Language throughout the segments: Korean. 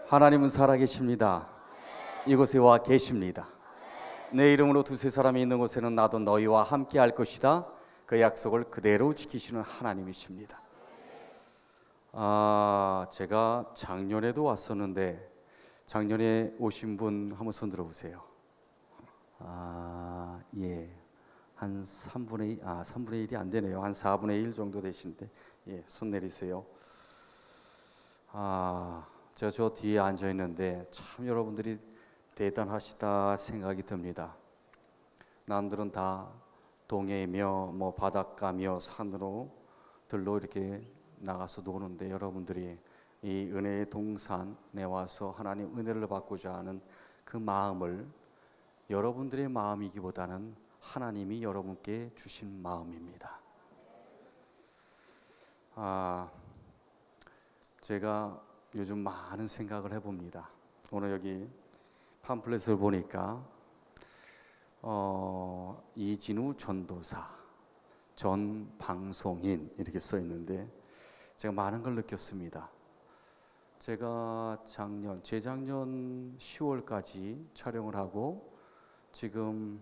하나님은 살아계십니다. 이곳에 와 계십니다. 내 이름으로 두세 사람이 있는 곳에는 나도 너희와 함께 할 것이다. 그 약속을 그대로 지키시는 하나님이십니다. 제가 작년에도 왔었는데 작년에 오신 분 한번 손 들어보세요. 예. 한 3분의 1이 안 되네요. 한 4분의 1 정도 되신데, 예, 손 내리세요. 제가 저 뒤에 앉아 있는데 참 여러분들이 대단하시다 생각이 듭니다. 남들은 다 동해며 바닷가며 산으로 들로 이렇게 나가서 노는데 여러분들이 이 은혜의 동산에 와서 하나님 은혜를 받고자 하는 그 마음을 여러분들의 마음이기보다는 하나님이 여러분께 주신 마음입니다. 제가 요즘 많은 생각을 해봅니다. 오늘 여기 팜플렛을 보니까 이진우 전도사, 전 방송인 이렇게 써 있는데 제가 많은 걸 느꼈습니다. 제가 재작년 10월까지 촬영을 하고 지금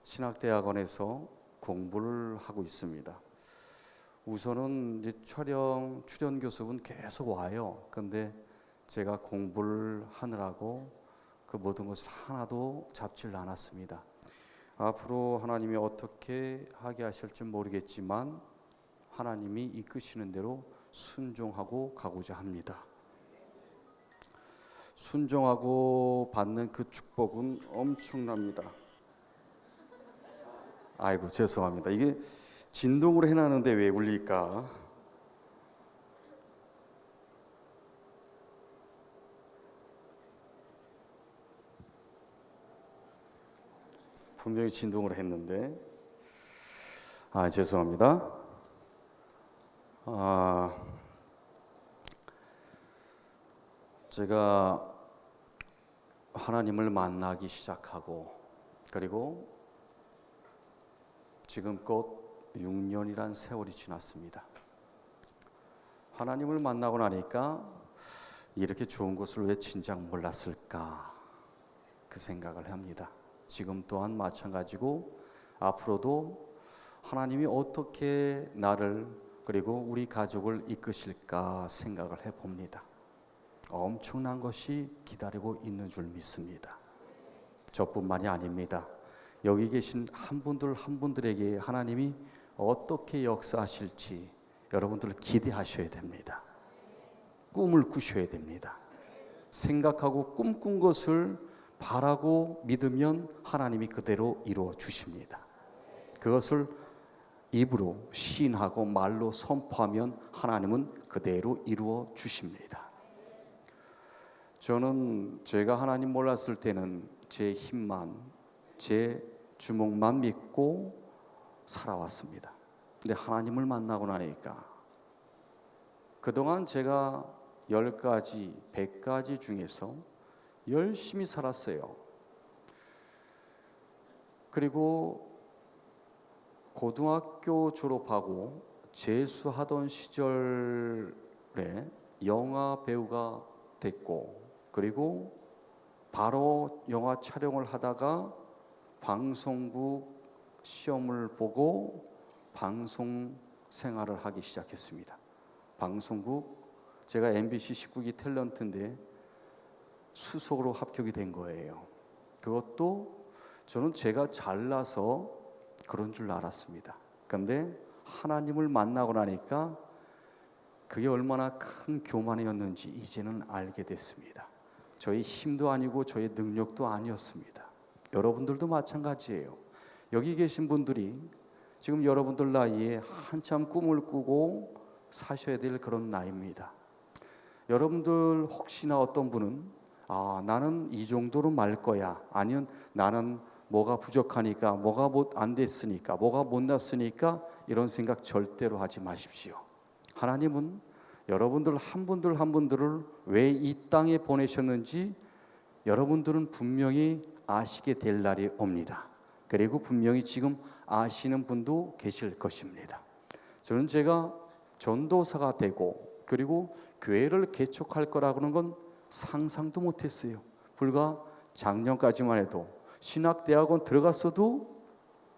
신학대학원에서 공부를 하고 있습니다. 우선은 이제 출연 교습은 계속 와요. 근데 제가 공부를 하느라고 그 모든 것을 하나도 잡지를 않았습니다. 앞으로 하나님이 어떻게 하게 하실지 모르겠지만 하나님이 이끄시는 대로 순종하고 가고자 합니다. 순종하고 받는 그 축복은 엄청납니다. 아이고 죄송합니다. 이게 진동으로 해놨는데 왜 울릴까? 분명히 진동으로 했는데 죄송합니다. 제가 하나님을 만나기 시작하고 그리고 지금껏 6년이란 세월이 지났습니다. 하나님을 만나고 나니까 이렇게 좋은 것을 왜 진작 몰랐을까 그 생각을 합니다. 지금 또한 마찬가지고 앞으로도 하나님이 어떻게 나를 그리고 우리 가족을 이끄실까 생각을 해봅니다. 엄청난 것이 기다리고 있는 줄 믿습니다. 저뿐만이 아닙니다. 여기 계신 한 분들에게 하나님이 어떻게 역사하실지 여러분들 기대하셔야 됩니다. 꿈을 꾸셔야 됩니다. 생각하고 꿈꾼 것을 바라고 믿으면 하나님이 그대로 이루어 주십니다. 그것을 입으로 시인하고 말로 선포하면 하나님은 그대로 이루어 주십니다. 저는 제가 하나님 몰랐을 때는 제 힘만, 제 주먹만 믿고 살아왔습니다. 근데 하나님을 만나고 나니까 그동안 제가 10가지, 100가지 중에서 열심히 살았어요. 그리고 고등학교 졸업하고 재수하던 시절에 영화 배우가 됐고 그리고 바로 영화 촬영을 하다가 방송국 시험을 보고 방송 생활을 하기 시작했습니다. 방송국 제가 MBC 19기 탤런트인데 수석으로 합격이 된 거예요. 그것도 저는 제가 잘나서 그런 줄 알았습니다. 그런데 하나님을 만나고 나니까 그게 얼마나 큰 교만이었는지 이제는 알게 됐습니다. 저희 힘도 아니고 저희 능력도 아니었습니다. 여러분들도 마찬가지예요. 여기 계신 분들이 지금 여러분들 나이에 한참 꿈을 꾸고 사셔야 될 그런 나이입니다. 여러분들 혹시나 어떤 분은 나는 이 정도로 말 거야. 아니면 나는 뭐가 부족하니까, 뭐가 안 됐으니까, 뭐가 못 났으니까 이런 생각 절대로 하지 마십시오. 하나님은 여러분들 한 분들을 왜 이 땅에 보내셨는지 여러분들은 분명히 아시게 될 날이 옵니다. 그리고 분명히 지금 아시는 분도 계실 것입니다. 저는 제가 전도사가 되고 그리고 교회를 개척할 거라고는 건 상상도 못했어요. 불과 작년까지만 해도 신학대학원 들어갔어도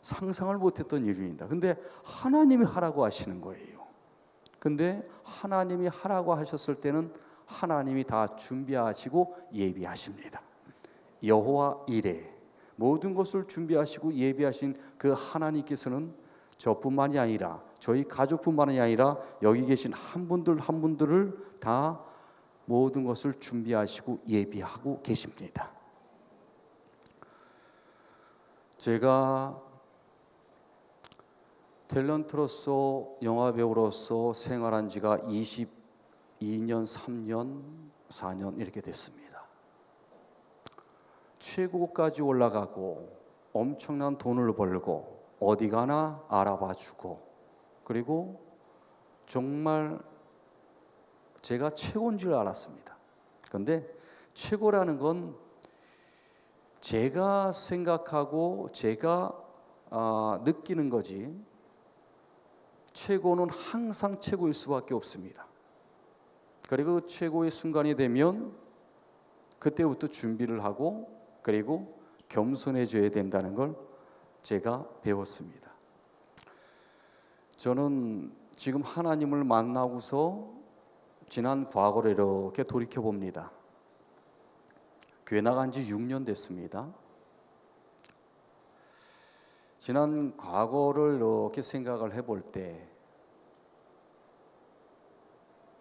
상상을 못했던 일입니다. 근데 하나님이 하라고 하시는 거예요. 근데 하나님이 하라고 하셨을 때는 하나님이 다 준비하시고 예비하십니다. 여호와 이레, 모든 것을 준비하시고 예비하신 그 하나님께서는 저뿐만이 아니라 저희 가족뿐만이 아니라 여기 계신 한 분들 한 분들을 다 모든 것을 준비하시고 예비하고 계십니다. 제가 탤런트로서 영화배우로서 생활한 지가 22년, 3년, 4년 이렇게 됐습니다. 최고까지 올라가고 엄청난 돈을 벌고 어디 가나 알아봐주고, 그리고 정말 제가 최고인 줄 알았습니다. 그런데 최고라는 건 제가 생각하고 제가 느끼는 거지, 최고는 항상 최고일 수밖에 없습니다. 그리고 최고의 순간이 되면 그때부터 준비를 하고 그리고 겸손해져야 된다는 걸 제가 배웠습니다. 저는 지금 하나님을 만나고서 지난 과거를 이렇게 돌이켜 봅니다. 교회 나간 지 6년 됐습니다. 지난 과거를 이렇게 생각을 해볼 때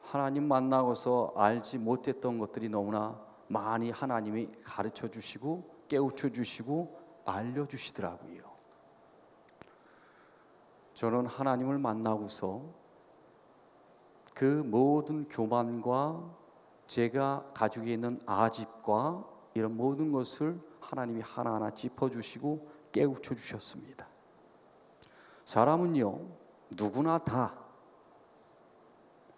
하나님 만나고서 알지 못했던 것들이 너무나 많이 하나님이 가르쳐 주시고 깨우쳐 주시고 알려주시더라고요. 저는 하나님을 만나고서 그 모든 교만과 제가 가지고 있는 아집과 이런 모든 것을 하나님이 하나하나 짚어주시고 깨우쳐 주셨습니다. 사람은요, 누구나 다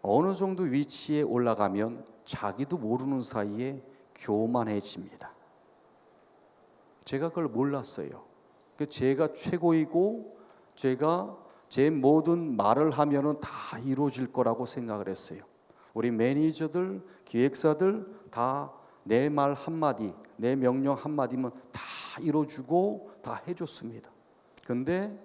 어느 정도 위치에 올라가면 자기도 모르는 사이에 교만해집니다. 제가 그걸 몰랐어요. 제가 최고이고 제가 제 모든 말을 하면은 다 이루어질 거라고 생각을 했어요. 우리 매니저들, 기획사들 다 내 말 한마디, 내 명령 한마디면 다 이루어주고 다 해줬습니다. 근데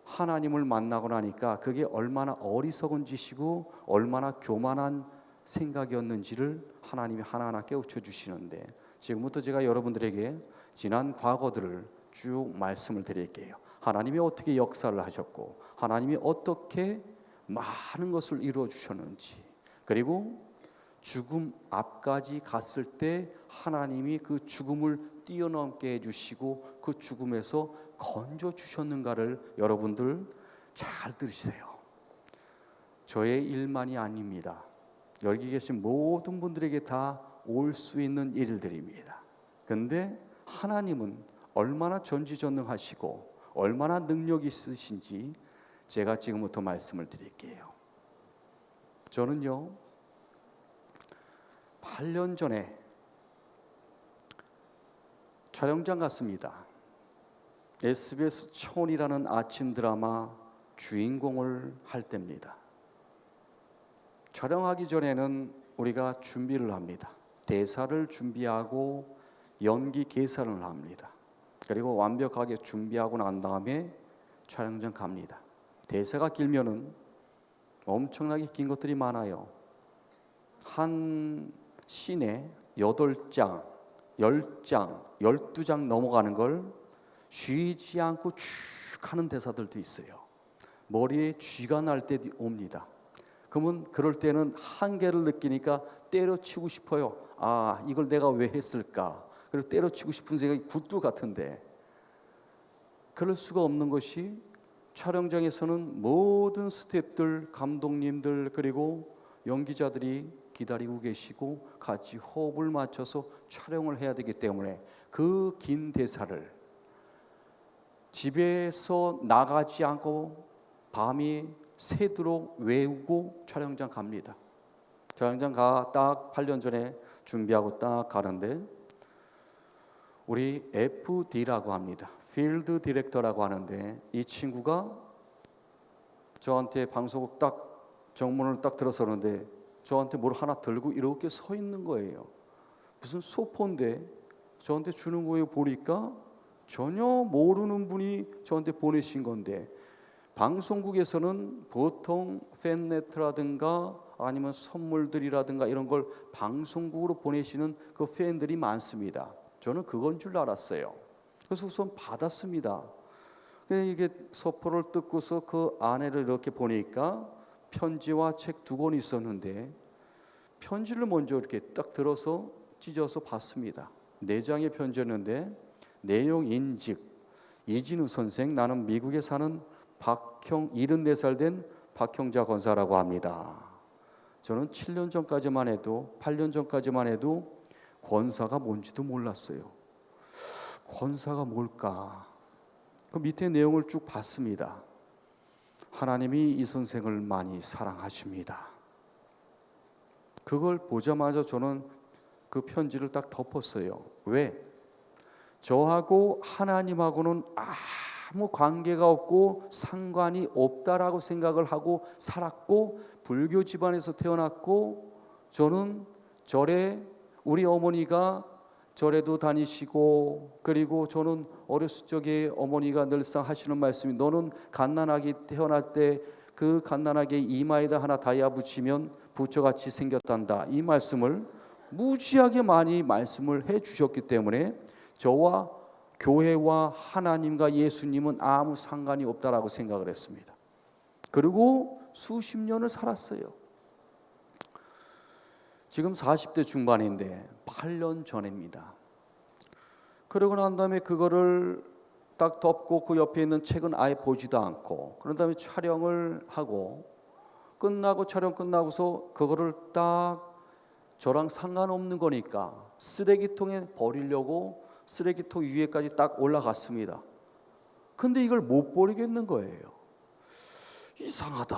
하나님을 만나고 나니까 그게 얼마나 어리석은 짓이고 얼마나 교만한 생각이었는지를 하나님이 하나하나 깨우쳐 주시는데, 지금부터 제가 여러분들에게 지난 과거들을 쭉 말씀을 드릴게요. 하나님이 어떻게 역사를 하셨고 하나님이 어떻게 많은 것을 이루어 주셨는지, 그리고 죽음 앞까지 갔을 때 하나님이 그 죽음을 뛰어넘게 해주시고 그 죽음에서 건져 주셨는가를 여러분들 잘 들으세요. 저의 일만이 아닙니다. 여기 계신 모든 분들에게 다 올 수 있는 일들입니다. 근데 하나님은 얼마나 전지전능하시고 얼마나 능력이 있으신지 제가 지금부터 말씀을 드릴게요. 저는요, 8년 전에 촬영장 갔습니다. SBS 촌이라는 아침 드라마 주인공을 할 때입니다. 촬영하기 전에는 우리가 준비를 합니다. 대사를 준비하고 연기 계산을 합니다. 그리고 완벽하게 준비하고 난 다음에 촬영장 갑니다. 대사가 길면은 엄청나게 긴 것들이 많아요. 한 씬에 8장, 10장, 12장 넘어가는 걸 쉬지 않고 쭉 하는 대사들도 있어요. 머리에 쥐가 날 때도 옵니다. 그러면 그럴 때는 한계를 느끼니까 때려치고 싶어요. 아, 이걸 내가 왜 했을까? 그리고 때려치고 싶은 생각이 굴뚝 같은데, 그럴 수가 없는 것이 촬영장에서는 모든 스태프들, 감독님들 그리고 연기자들이 기다리고 계시고 같이 호흡을 맞춰서 촬영을 해야 되기 때문에 그 긴 대사를 집에서 나가지 않고 밤이 새도록 외우고 촬영장 갑니다. 촬영장 딱 8년 전에 준비하고 딱 가는데, 우리 FD라고 합니다. 필드 디렉터라고 하는데, 이 친구가 저한테 방송국 딱 정문을 딱 들어서는데 저한테 뭘 하나 들고 이렇게 서 있는 거예요. 무슨 소포인데 저한테 주는 거예요. 보니까 전혀 모르는 분이 저한테 보내신 건데, 방송국에서는 보통 팬레터라든가 아니면 선물들이라든가 이런 걸 방송국으로 보내시는 그 팬들이 많습니다. 저는 그건 줄 알았어요. 그래서 우선 받았습니다. 이게 서포를 뜯고서 그 안에를 이렇게 보니까 편지와 책 2권이 있었는데, 편지를 먼저 이렇게 딱 들어서 찢어서 봤습니다. 4장의 편지였는데, 내용인즉 이진우 선생, 나는 미국에 사는 74살 된 박형자 권사라고 합니다. 저는 7년 전까지만 해도 8년 전까지만 해도 권사가 뭔지도 몰랐어요. 권사가 뭘까? 그 밑에 내용을 쭉 봤습니다. 하나님이 이 선생을 많이 사랑하십니다. 그걸 보자마자 저는 그 편지를 딱 덮었어요. 왜? 저하고 하나님하고는 아무 관계가 없고 상관이 없다라고 생각을 하고 살았고, 불교 집안에서 태어났고, 저는 절에 우리 어머니가 절에도 다니시고, 그리고 저는 어렸을 적에 어머니가 늘상 하시는 말씀이, 너는 갓난아기 태어날 때 그 갓난아기 이마에다 하나 다이아 붙이면 부처같이 생겼단다, 이 말씀을 무지하게 많이 말씀을 해 주셨기 때문에 저와 교회와 하나님과 예수님은 아무 상관이 없다라고 생각을 했습니다. 그리고 수십 년을 살았어요. 지금 40대 중반인데 8년 전입니다. 그러고 난 다음에 그거를 딱 덮고 그 옆에 있는 책은 아예 보지도 않고, 그런 다음에 촬영을 하고, 끝나고 촬영 끝나고서 그거를 딱 저랑 상관없는 거니까 쓰레기통에 버리려고 쓰레기통 위에까지 딱 올라갔습니다. 근데 이걸 못 버리겠는 거예요. 이상하다.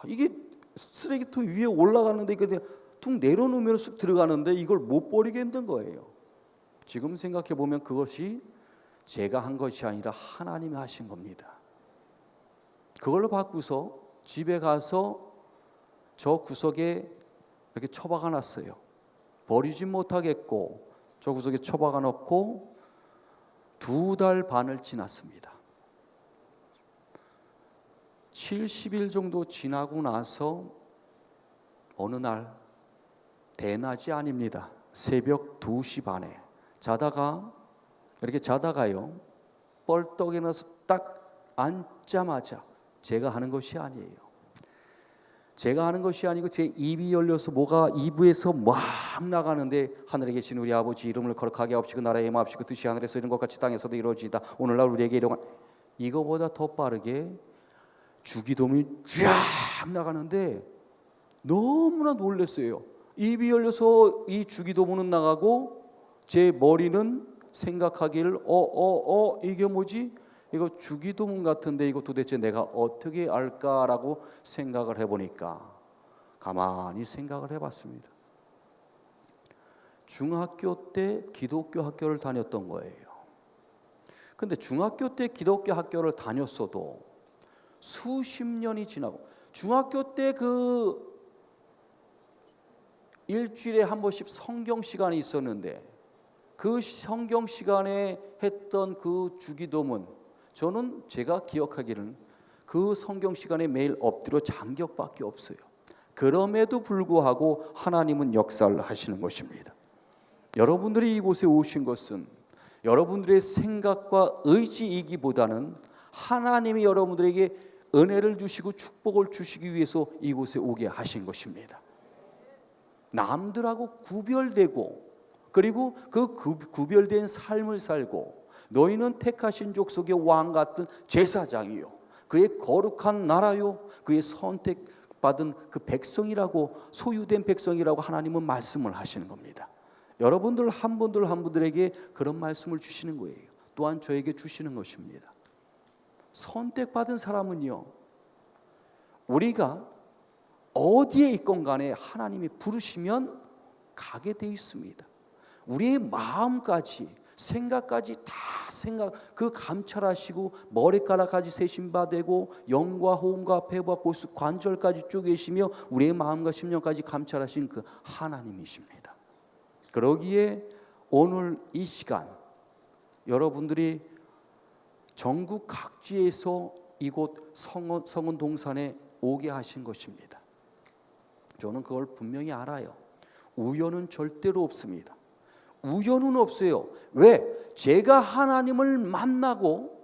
이게 쓰레기통 위에 올라가는데 이게 툭 내려놓으면 쑥 들어가는데 이걸 못 버리겠는 거예요. 지금 생각해 보면 그것이 제가 한 것이 아니라 하나님이 하신 겁니다. 그걸로 바꾸서 집에 가서 저 구석에 이렇게 처박아 놨어요. 버리지 못하겠고 저 구석에 처박아 놓고 2달 반을 지났습니다. 70일 정도 지나고 나서 어느 날, 대낮이 아닙니다. 새벽 2시 반에 자다가요, 뻘떡 일어나서 딱 앉자마자, 제가 하는 것이 아니에요. 제가 하는 것이 아니고 제 입이 열려서 뭐가 입에서 막 나가는데, 하늘에 계신 우리 아버지 이름을 거룩하게 하옵시고 나라의 임하옵시고 뜻이 하늘에서 이룬 것 같이 땅에서도 이루어지이다. 오늘날 우리에게 이런, 이거보다 더 빠르게 주기도문이 쫙 나가는데 너무나 놀랐어요. 입이 열려서 이 주기도문은 나가고 제 머리는 생각하기를 이게 뭐지? 이거 주기도문 같은데 이거 도대체 내가 어떻게 알까라고 생각을 해보니까, 가만히 생각을 해봤습니다. 중학교 때 기독교 학교를 다녔던 거예요. 근데 중학교 때 기독교 학교를 다녔어도 수십 년이 지나고, 중학교 때 그 일주일에 한 번씩 성경 시간이 있었는데, 그 성경 시간에 했던 그 주기도문, 저는 제가 기억하기는 그 성경 시간에 매일 엎드려 장격밖에 없어요. 그럼에도 불구하고 하나님은 역사를 하시는 것입니다. 여러분들이 이곳에 오신 것은 여러분들의 생각과 의지이기보다는 하나님이 여러분들에게 은혜를 주시고 축복을 주시기 위해서 이곳에 오게 하신 것입니다. 남들하고 구별되고, 그리고 그 구별된 삶을 살고, 너희는 택하신 족속의 왕 같은 제사장이요, 그의 거룩한 나라요, 그의 선택받은 그 백성이라고, 소유된 백성이라고 하나님은 말씀을 하시는 겁니다. 여러분들 한 분들 한 분들에게 그런 말씀을 주시는 거예요. 또한 저에게 주시는 것입니다. 선택받은 사람은요, 우리가 어디에 있건 간에 하나님이 부르시면 가게 돼 있습니다. 우리의 마음까지 생각까지 다 생각, 그 감찰하시고 머리카락까지 세심받되고 영과 호흡과 폐와 골수 관절까지 쪼개시며 우리의 마음과 심령까지 감찰하신 그 하나님이십니다. 그러기에 오늘 이 시간 여러분들이 전국 각지에서 이곳 성은 동산에 오게 하신 것입니다. 저는 그걸 분명히 알아요. 우연은 절대로 없습니다. 우연은 없어요. 왜? 제가 하나님을 만나고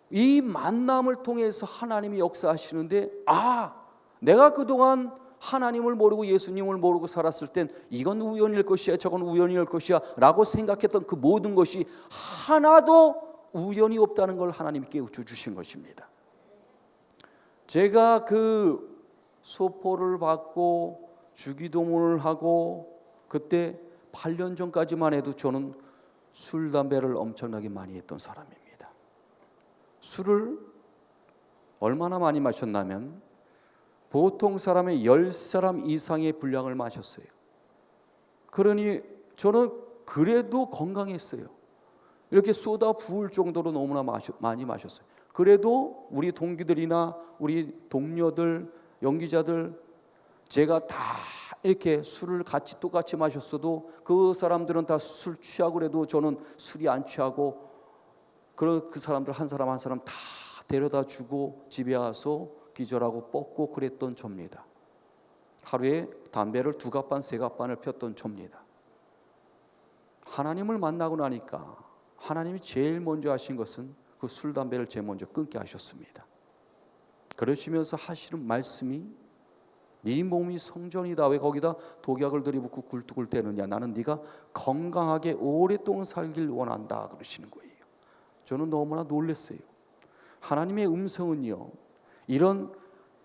이 만남을 통해서 하나님이 역사하시는데, 내가 그동안 하나님을 모르고 예수님을 모르고 살았을 땐 이건 우연일 것이야, 저건 우연일 것이야 라고 생각했던 그 모든 것이 하나도 우연이 없다는 걸 하나님이 깨우쳐 주신 것입니다. 제가 그 소포를 받고 주기도문을 하고 그때 8년 전까지만 해도 저는 술, 담배를 엄청나게 많이 했던 사람입니다. 술을 얼마나 많이 마셨냐면 보통 사람의 10사람 이상의 분량을 마셨어요. 그러니 저는 그래도 건강했어요. 이렇게 쏟아 부을 정도로 너무나 많이 마셨어요. 그래도 우리 동기들이나 우리 동료들, 연기자들 제가 다 이렇게 술을 같이 똑같이 마셨어도 그 사람들은 다 술 취하고 그래도 저는 술이 안 취하고 그 사람들 한 사람 한 사람 다 데려다 주고 집에 와서 기절하고 뻗고 그랬던 접니다. 하루에 담배를 2갑반 3갑반을 폈던 접니다. 하나님을 만나고 나니까 하나님이 제일 먼저 하신 것은 그 술, 담배를 제일 먼저 끊게 하셨습니다. 그러시면서 하시는 말씀이 네 몸이 성전이다. 왜 거기다 독약을 들이붓고 굴뚝을 떼느냐. 나는 네가 건강하게 오랫동안 살길 원한다 그러시는 거예요. 저는 너무나 놀랐어요. 하나님의 음성은요, 이런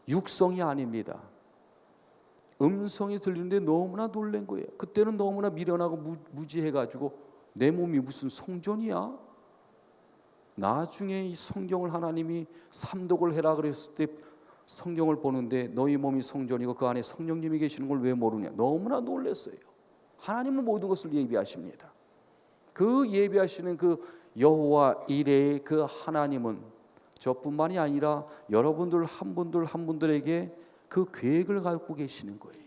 육성이 아닙니다. 음성이 들리는데 너무나 놀란 거예요. 그때는 너무나 미련하고 무지해가지고 내 몸이 무슨 성전이야? 나중에 이 성경을 하나님이 삼독을 해라 그랬을 때 성경을 보는데 너희 몸이 성전이고 그 안에 성령님이 계시는 걸 왜 모르냐. 너무나 놀랐어요. 하나님은 모든 것을 예비하십니다. 그 예비하시는 그 여호와 이레의 그 하나님은 저뿐만이 아니라 여러분들 한 분들 한 분들에게 그 계획을 갖고 계시는 거예요.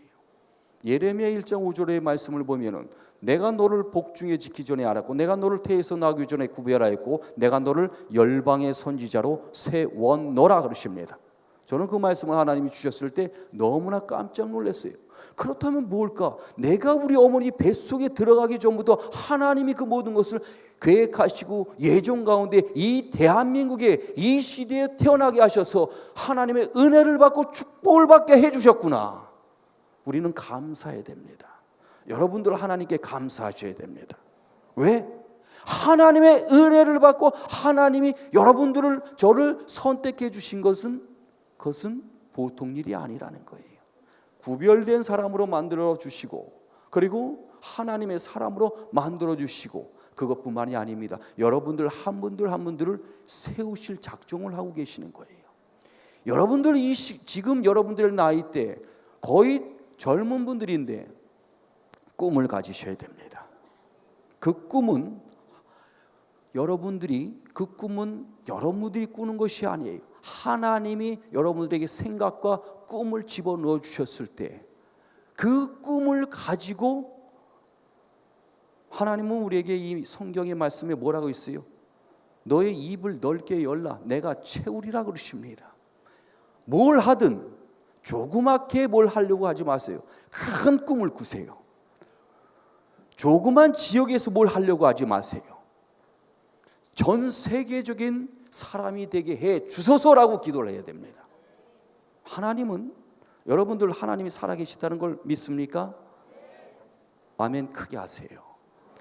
예레미야 1장 5절의 말씀을 보면은 내가 너를 복중에 지기 전에 알았고 내가 너를 태에서 나기 전에 구별하였고 내가 너를 열방의 선지자로 세웠노라 그러십니다. 저는 그 말씀을 하나님이 주셨을 때 너무나 깜짝 놀랐어요. 그렇다면 뭘까? 내가 우리 어머니 뱃속에 들어가기 전부터 하나님이 그 모든 것을 계획하시고 예정 가운데 이 대한민국에 이 시대에 태어나게 하셔서 하나님의 은혜를 받고 축복을 받게 해주셨구나. 우리는 감사해야 됩니다. 여러분들 하나님께 감사하셔야 됩니다. 왜? 하나님의 은혜를 받고 하나님이 여러분들을 저를 선택해 주신 것은 그것은 보통 일이 아니라는 거예요. 구별된 사람으로 만들어 주시고 그리고 하나님의 사람으로 만들어 주시고 그것뿐만이 아닙니다. 여러분들 한 분들 한 분들을 세우실 작정을 하고 계시는 거예요. 여러분들 지금 여러분들의 나이 때 거의 젊은 분들인데 꿈을 가지셔야 됩니다. 그 꿈은 여러분들이 꾸는 것이 아니에요. 하나님이 여러분들에게 생각과 꿈을 집어넣어 주셨을 때 그 꿈을 가지고 하나님은 우리에게 이 성경의 말씀에 뭐라고 있어요? 너의 입을 넓게 열라 내가 채우리라 그러십니다. 뭘 하든 조그맣게 뭘 하려고 하지 마세요. 큰 꿈을 꾸세요. 조그만 지역에서 뭘 하려고 하지 마세요. 전 세계적인 사람이 되게 해 주소서라고 기도를 해야 됩니다. 하나님은 여러분들 하나님이 살아계시다는 걸 믿습니까? 아멘 크게 하세요.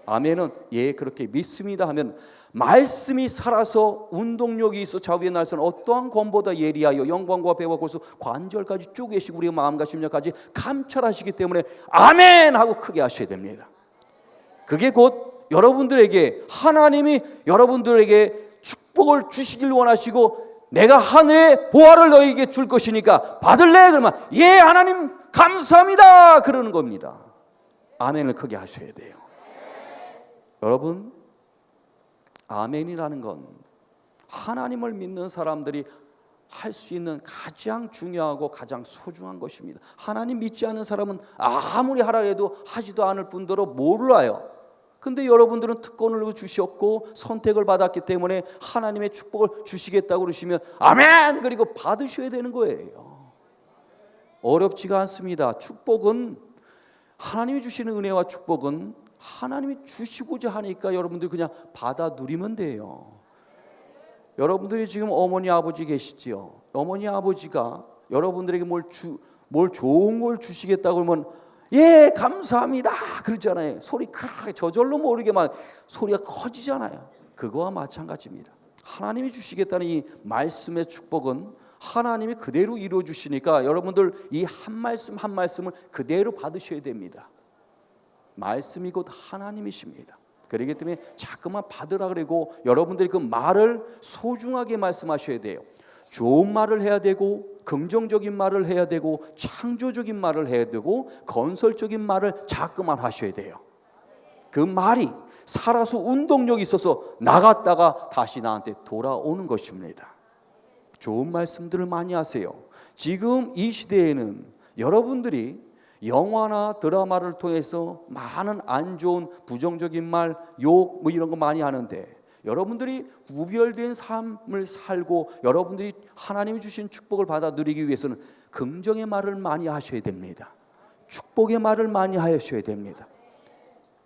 아멘은 예 그렇게 믿습니다 하면 말씀이 살아서 운동력이 있어 좌우의 날선 어떠한 검보다 예리하여 영광과 배와 골수 관절까지 쪼개시고 우리의 마음과 심령까지 감찰하시기 때문에 아멘 하고 크게 하셔야 됩니다. 그게 곧 여러분들에게 하나님이 여러분들에게 축복을 주시길 원하시고 내가 하늘의 보화를 너에게 줄 것이니까 받을래? 그러면 예 하나님 감사합니다 그러는 겁니다. 아멘을 크게 하셔야 돼요. 여러분 아멘이라는 건 하나님을 믿는 사람들이 할 수 있는 가장 중요하고 가장 소중한 것입니다. 하나님 믿지 않는 사람은 아무리 하라 해도 하지도 않을 뿐더러 몰라요. 근데 여러분들은 특권을 주셨고 선택을 받았기 때문에 하나님의 축복을 주시겠다고 그러시면 아멘! 그리고 받으셔야 되는 거예요. 어렵지가 않습니다. 축복은, 하나님이 주시는 은혜와 축복은 하나님이 주시고자 하니까 여러분들 그냥 받아 누리면 돼요. 여러분들이 지금 어머니 아버지 계시지요. 어머니 아버지가 여러분들에게 뭘 좋은 걸 주시겠다고 그러면 예 감사합니다 그러잖아요. 소리 크게 저절로 모르게만 소리가 커지잖아요. 그거와 마찬가지입니다. 하나님이 주시겠다는 이 말씀의 축복은 하나님이 그대로 이루어 주시니까 여러분들 이 한 말씀 한 말씀을 그대로 받으셔야 됩니다. 말씀이 곧 하나님이십니다. 그렇기 때문에 자꾸만 받으라 그러고 여러분들이 그 말을 소중하게 말씀하셔야 돼요. 좋은 말을 해야 되고 긍정적인 말을 해야 되고 창조적인 말을 해야 되고 건설적인 말을 자꾸만 하셔야 돼요. 그 말이 살아서 운동력이 있어서 나갔다가 다시 나한테 돌아오는 것입니다. 좋은 말씀들을 많이 하세요. 지금 이 시대에는 여러분들이 영화나 드라마를 통해서 많은 안 좋은 부정적인 말, 욕 뭐 이런 거 많이 하는데 여러분들이 구별된 삶을 살고 여러분들이 하나님이 주신 축복을 받아 누리기 위해서는 긍정의 말을 많이 하셔야 됩니다. 축복의 말을 많이 하셔야 됩니다.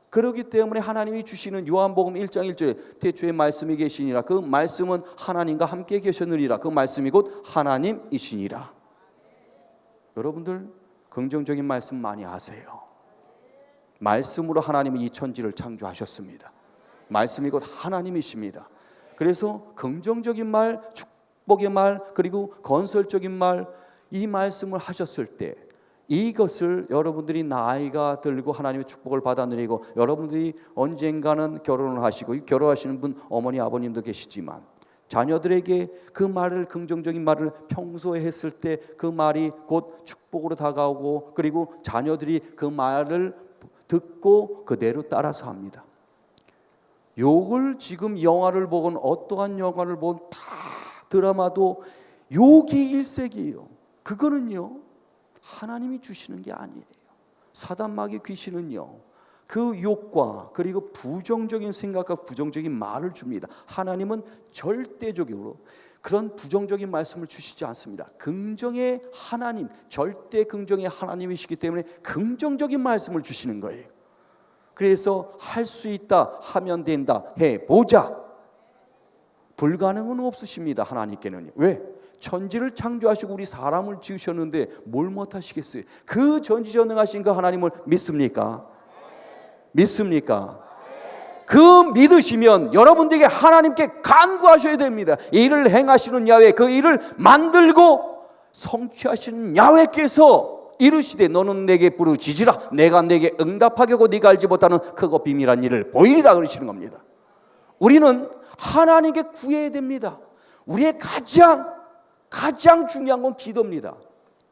그렇기 때문에 하나님이 주시는 요한복음 1장 1절에 태초에 말씀이 계시니라 그 말씀은 하나님과 함께 계셨느니라 그 말씀이 곧 하나님이시니라. 여러분들 긍정적인 말씀 많이 하세요. 말씀으로 하나님이 이 천지를 창조하셨습니다. 말씀이 곧 하나님이십니다. 그래서 긍정적인 말, 축복의 말, 그리고 건설적인 말, 이 말씀을 하셨을 때 이것을 여러분들이 나이가 들고 하나님의 축복을 받아 누리고 여러분들이 언젠가는 결혼을 하시고 결혼하시는 분 어머니 아버님도 계시지만 자녀들에게 그 말을 긍정적인 말을 평소에 했을 때 그 말이 곧 축복으로 다가오고 그리고 자녀들이 그 말을 듣고 그대로 따라서 합니다. 욕을 지금 영화를 보건 어떠한 영화를 보건 다 드라마도 욕이 일색이에요. 그거는요 하나님이 주시는 게 아니에요. 사단 마귀 귀신은요 그 욕과 그리고 부정적인 생각과 부정적인 말을 줍니다. 하나님은 절대적으로 그런 부정적인 말씀을 주시지 않습니다. 긍정의 하나님, 절대 긍정의 하나님이시기 때문에 긍정적인 말씀을 주시는 거예요. 그래서 할 수 있다, 하면 된다, 해보자. 불가능은 없으십니다. 하나님께는. 왜? 천지를 창조하시고 우리 사람을 지으셨는데 뭘 못하시겠어요? 그 전지전능하신 그 하나님을 믿습니까? 믿습니까? 그 믿으시면 여러분들에게 하나님께 간구하셔야 됩니다. 이를 행하시는 야훼, 그 일을 만들고 성취하시는 야훼께서 이르시되 너는 내게 부르짖으라 내가 내게 응답하겠고 네가 알지 못하는 크고 비밀한 일을 보이리라 그러시는 겁니다. 우리는 하나님께 구해야 됩니다. 우리의 가장 중요한 건 기도입니다.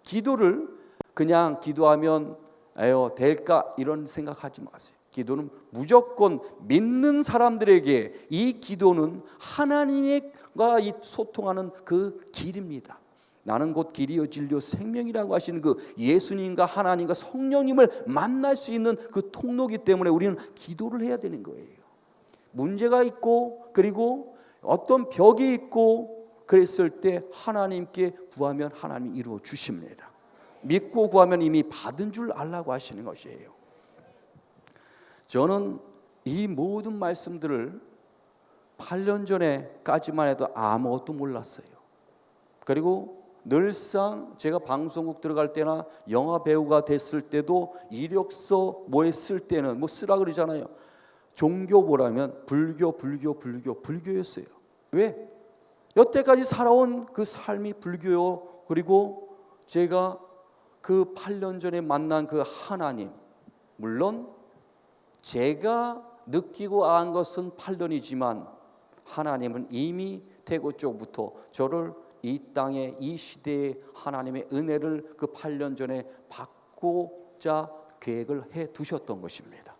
기도를 그냥 기도하면 될까 이런 생각하지 마세요. 기도는 무조건 믿는 사람들에게 이 기도는 하나님과 소통하는 그 길입니다. 나는 곧 길이요 진리요 생명이라고 하시는 그 예수님과 하나님과 성령님을 만날 수 있는 그 통로이기 때문에 우리는 기도를 해야 되는 거예요. 문제가 있고 그리고 어떤 벽이 있고 그랬을 때 하나님께 구하면 하나님이 이루어 주십니다. 믿고 구하면 이미 받은 줄 알라고 하시는 것이에요. 저는 이 모든 말씀들을 8년 전에까지만 해도 아무것도 몰랐어요. 그리고 늘상 제가 방송국 들어갈 때나 영화 배우가 됐을 때도 이력서 뭐에 쓸 때는 뭐 쓰라 그러잖아요. 종교 뭐라면 불교였어요. 왜? 여태까지 살아온 그 삶이 불교요. 그리고 제가 그 8년 전에 만난 그 하나님, 물론 제가 느끼고 안 것은 8년이지만 하나님은 이미 태고 쪽부터 저를 이 땅에 이 시대에 하나님의 은혜를 그 8년 전에 받고자 계획을 해 두셨던 것입니다.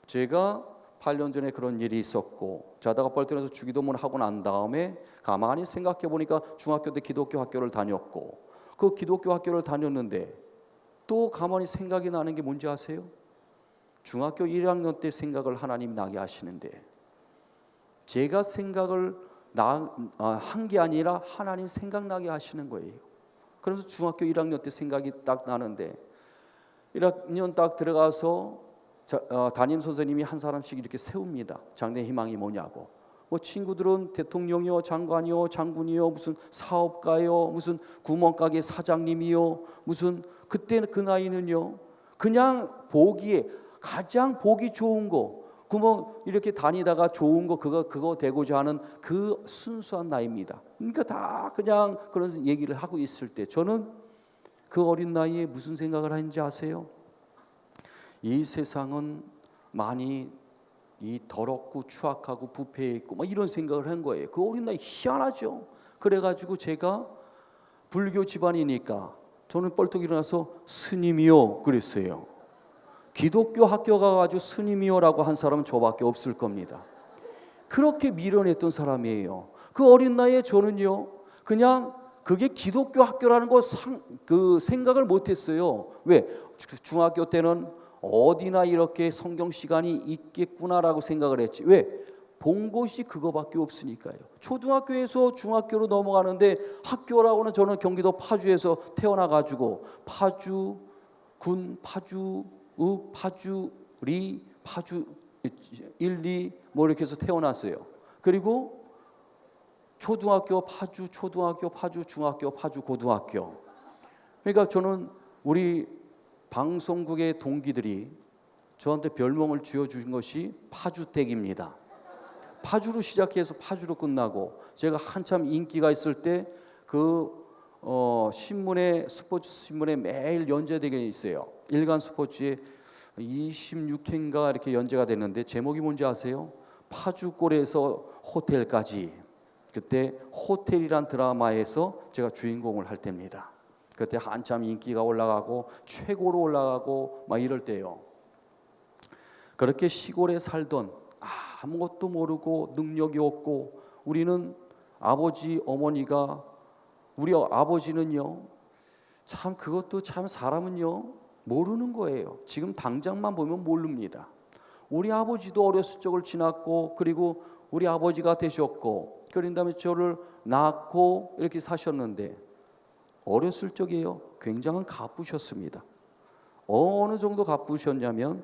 제가 8년 전에 그런 일이 있었고 자다가 벌떡해서 주기도문 하고 난 다음에 가만히 생각해 보니까 중학교 때 기독교 학교를 다녔고 그 기독교 학교를 다녔는데 또 가만히 생각이 나는 게 뭔지 아세요? 중학교 1학년 때 생각을 하나님 나게 하시는데 제가 생각을 한 게 아니라 하나님 생각나게 하시는 거예요. 그래서 중학교 1학년 때 생각이 딱 나는데 1학년 딱 들어가서 담임 선생님이 한 사람씩 이렇게 세웁니다. 장래 희망이 뭐냐고. 뭐 친구들은 대통령이요, 장관이요, 장군이요, 무슨 사업가요, 무슨 구멍가게 사장님이요, 무슨 그때는 그 나이는요, 그냥 보기에 가장 보기 좋은 거, 구멍 이렇게 다니다가 좋은 거 그거 되고자 하는 그 순수한 나이입니다. 그러니까 다 그냥 그런 얘기를 하고 있을 때 저는 그 어린 나이에 무슨 생각을 하는지 아세요? 이 세상은 많이 이 더럽고 추악하고 부패해 있고 막 이런 생각을 한 거예요. 그 어린 나이 희한하죠. 그래가지고 제가 불교 집안이니까 저는 뻘떡 일어나서 스님이요 그랬어요. 기독교 학교 가가지고 스님이요라고 한 사람은 저밖에 없을 겁니다. 그렇게 미련했던 사람이에요. 그 어린 나이에 저는요 그냥 그게 기독교 학교라는 거 그 생각을 못했어요. 왜? 중학교 때는 어디나 이렇게 성경 시간이 있겠구나라고 생각을 했지. 왜? 본 곳이 그거밖에 없으니까요. 초등학교에서 중학교로 넘어가는데 학교라고는 저는 경기도 파주에서 태어나가지고 파주, 군, 파주, 파주, 파주 1, 2 뭐 이렇게 해서 태어났어요. 그리고 초등학교 파주, 초등학교 파주, 중학교 파주, 고등학교. 그러니까 저는 우리 방송국의 동기들이 저한테 별명을 지어주신 것이 파주댁입니다. 파주로 시작해서 파주로 끝나고 제가 한참 인기가 있을 때 그 신문에 스포츠 신문에 매일 연재되게 있어요. 일간 스포츠에 26회인가 이렇게 연재가 됐는데 제목이 뭔지 아세요? 파주골에서 호텔까지. 그때 호텔이란 드라마에서 제가 주인공을 할 때입니다. 그때 한참 인기가 올라가고 최고로 올라가고 막 이럴 때요. 그렇게 시골에 살던 아무것도 모르고 능력이 없고 우리는 아버지 어머니가 우리 아버지는요 참 그것도 참 사람은요 모르는 거예요. 지금 당장만 보면 모릅니다. 우리 아버지도 어렸을 적을 지났고 그리고 우리 아버지가 되셨고 그런 다음에 저를 낳고 이렇게 사셨는데 어렸을 적에요 굉장한 가부셨습니다. 어느 정도 가부셨냐면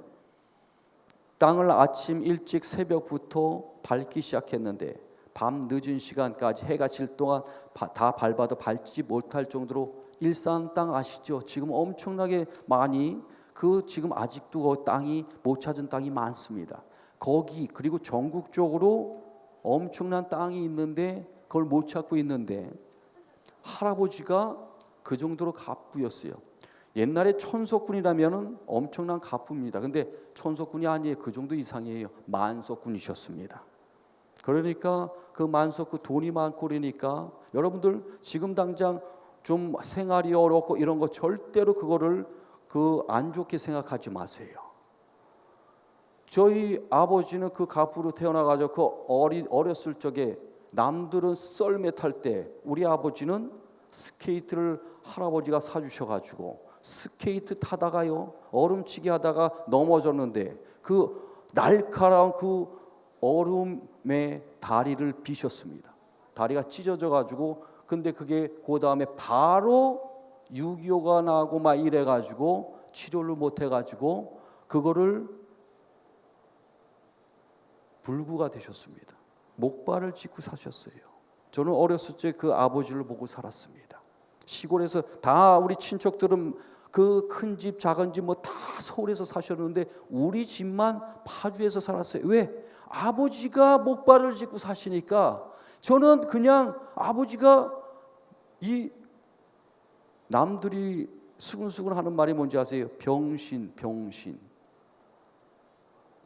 땅을 아침 일찍 새벽부터 밟기 시작했는데 밤 늦은 시간까지 해가 질 동안 다 밟아도 밟지 못할 정도로 일산 땅 아시죠? 지금 엄청나게 많이 지금 아직도 그 땅이 못 찾은 땅이 많습니다. 거기 그리고 전국적으로 엄청난 땅이 있는데 그걸 못 찾고 있는데 할아버지가 그 정도로 갑부였어요. 옛날에 천석군이라면 엄청난 갑부입니다. 근데 천석군이 아니에요. 그 정도 이상이에요. 만석군이셨습니다. 그러니까 그 만석군 돈이 많고 그러니까 여러분들 지금 당장 좀 생활이 어렵고 이런 거 절대로 그거를 안 좋게 생각하지 마세요. 저희 아버지는 그 갑부로 태어나가지고 어렸을 적에 남들은 썰매 탈 때 우리 아버지는 스케이트를 할아버지가 사주셔가지고 스케이트 타다가요 얼음치기 하다가 넘어졌는데 그 날카로운 그 얼음에 다리를 비셨습니다. 다리가 찢어져가지고 근데 그게 그 다음에 바로 6.25가 나고 막 이래가지고 치료를 못해가지고 그거를 불구가 되셨습니다. 목발을 짚고 사셨어요. 저는 어렸을 때 그 아버지를 보고 살았습니다. 시골에서 다 우리 친척들은 그 큰 집 작은 집 뭐 다 서울에서 사셨는데 우리 집만 파주에서 살았어요. 왜? 아버지가 목발을 짚고 사시니까 저는 그냥 아버지가 이 남들이 수근수근 하는 말이 뭔지 아세요? 병신.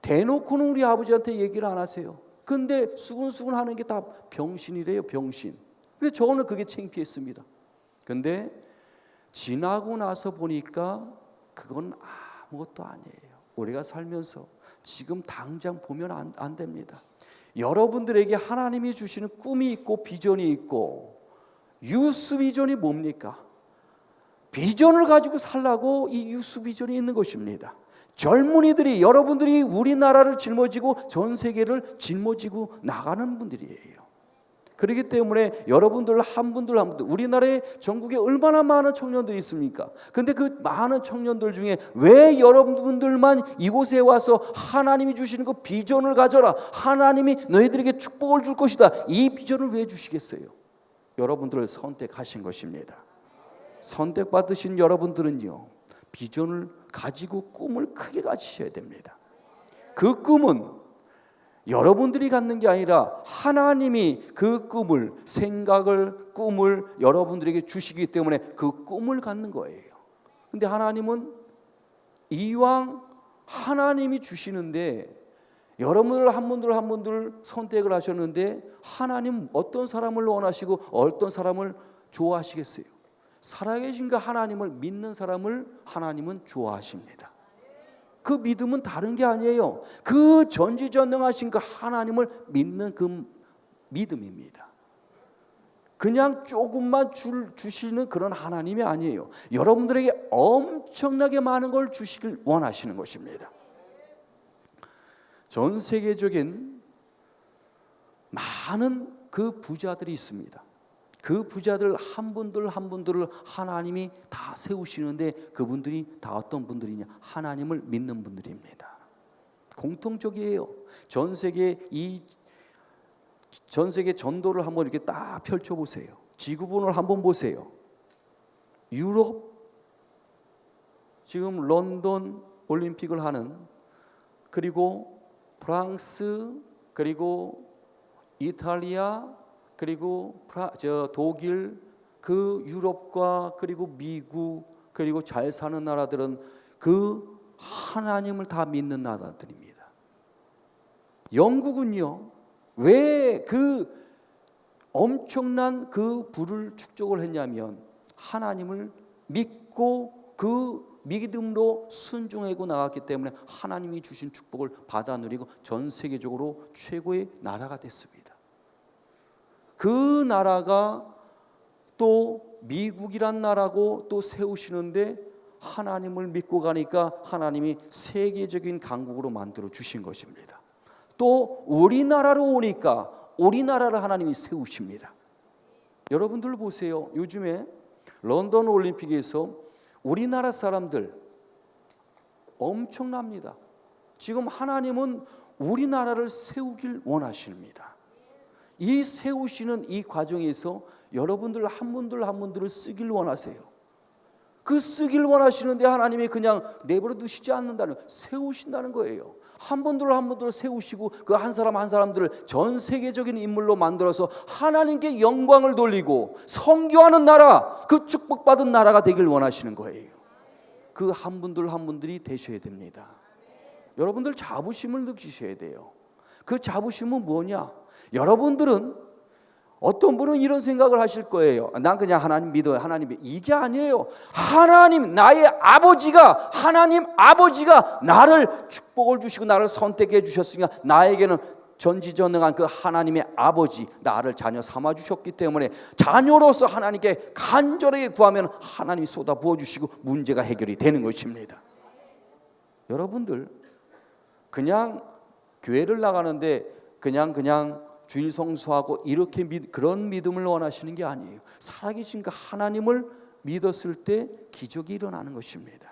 대놓고는 우리 아버지한테 얘기를 안 하세요. 근데 수근수근 하는 게 다 병신이래요, 병신. 근데 저는 그게 창피했습니다. 근데 지나고 나서 보니까 그건 아무것도 아니에요. 우리가 살면서 지금 당장 보면 안 됩니다. 여러분들에게 하나님이 주시는 꿈이 있고 비전이 있고, 유스 비전이 뭡니까? 비전을 가지고 살라고 이 유스 비전이 있는 것입니다. 젊은이들이, 여러분들이 우리나라를 짊어지고 전 세계를 짊어지고 나가는 분들이에요. 그렇기 때문에 여러분들 한 분들 우리나라에 전국에 얼마나 많은 청년들이 있습니까? 근데 그 많은 청년들 중에 왜 여러분들만 이곳에 와서 하나님이 주시는 그 비전을 가져라, 하나님이 너희들에게 축복을 줄 것이다, 이 비전을 왜 주시겠어요? 여러분들을 선택하신 것입니다. 선택받으신 여러분들은요, 비전을 가지고 꿈을 크게 가지셔야 됩니다. 그 꿈은 여러분들이 갖는 게 아니라 하나님이 그 꿈을, 생각을, 꿈을 여러분들에게 주시기 때문에 그 꿈을 갖는 거예요. 근데 하나님은 이왕 하나님이 주시는데, 여러분들 한 분들 선택을 하셨는데, 하나님 어떤 사람을 원하시고 어떤 사람을 좋아하시겠어요? 살아계신 그 하나님을 믿는 사람을 하나님은 좋아하십니다. 그 믿음은 다른 게 아니에요. 그 전지전능하신 그 하나님을 믿는 그 믿음입니다. 그냥 조금만 주시는 그런 하나님이 아니에요. 여러분들에게 엄청나게 많은 걸 주시길 원하시는 것입니다. 전 세계적인 많은 그 부자들이 있습니다. 그 부자들 한 분들을 하나님이 다 세우시는데, 그분들이 다 어떤 분들이냐? 하나님을 믿는 분들입니다. 공통적이에요. 전 세계 전도를 한번 이렇게 딱 펼쳐보세요. 지구본을 한번 보세요. 유럽, 지금 런던 올림픽을 하는, 그리고 프랑스, 그리고 이탈리아, 그리고 독일, 그 유럽과 그리고 미국, 그리고 잘 사는 나라들은 그 하나님을 다 믿는 나라들입니다. 영국은요, 왜 그 엄청난 그 부를 축적을 했냐면, 하나님을 믿고 그 믿음으로 순종하고 나갔기 때문에 하나님이 주신 축복을 받아 누리고 전 세계적으로 최고의 나라가 됐습니다. 그 나라가 또 미국이란 나라고 또 세우시는데, 하나님을 믿고 가니까 하나님이 세계적인 강국으로 만들어 주신 것입니다. 또 우리나라로 오니까 우리나라를 하나님이 세우십니다. 여러분들 보세요. 요즘에 런던 올림픽에서 우리나라 사람들 엄청납니다. 지금 하나님은 우리나라를 세우길 원하십니다. 이 세우시는 이 과정에서 여러분들 한 분들을 쓰길 원하세요. 그 쓰길 원하시는데 하나님이 그냥 내버려 두시지 않는다는, 세우신다는 거예요. 한 분들을 세우시고 그 한 사람 한 사람들을 전 세계적인 인물로 만들어서 하나님께 영광을 돌리고 선교하는 나라, 그 축복받은 나라가 되길 원하시는 거예요. 그 한 분들이 되셔야 됩니다. 여러분들 자부심을 느끼셔야 돼요. 그 자부심은 뭐냐? 여러분들은, 어떤 분은 이런 생각을 하실 거예요. 난 그냥 하나님 믿어요. 하나님, 이게 아니에요. 하나님, 나의 아버지가, 하나님 아버지가 나를 축복을 주시고 나를 선택해 주셨으니까 나에게는 전지전능한 그 하나님의 아버지, 나를 자녀 삼아 주셨기 때문에 자녀로서 하나님께 간절하게 구하면 하나님이 쏟아 부어 주시고 문제가 해결이 되는 것입니다. 여러분들 그냥 교회를 나가는데 그냥 주일 성수하고 이렇게 그런 믿음을 원하시는 게 아니에요. 살아계신 그 하나님을 믿었을 때 기적이 일어나는 것입니다.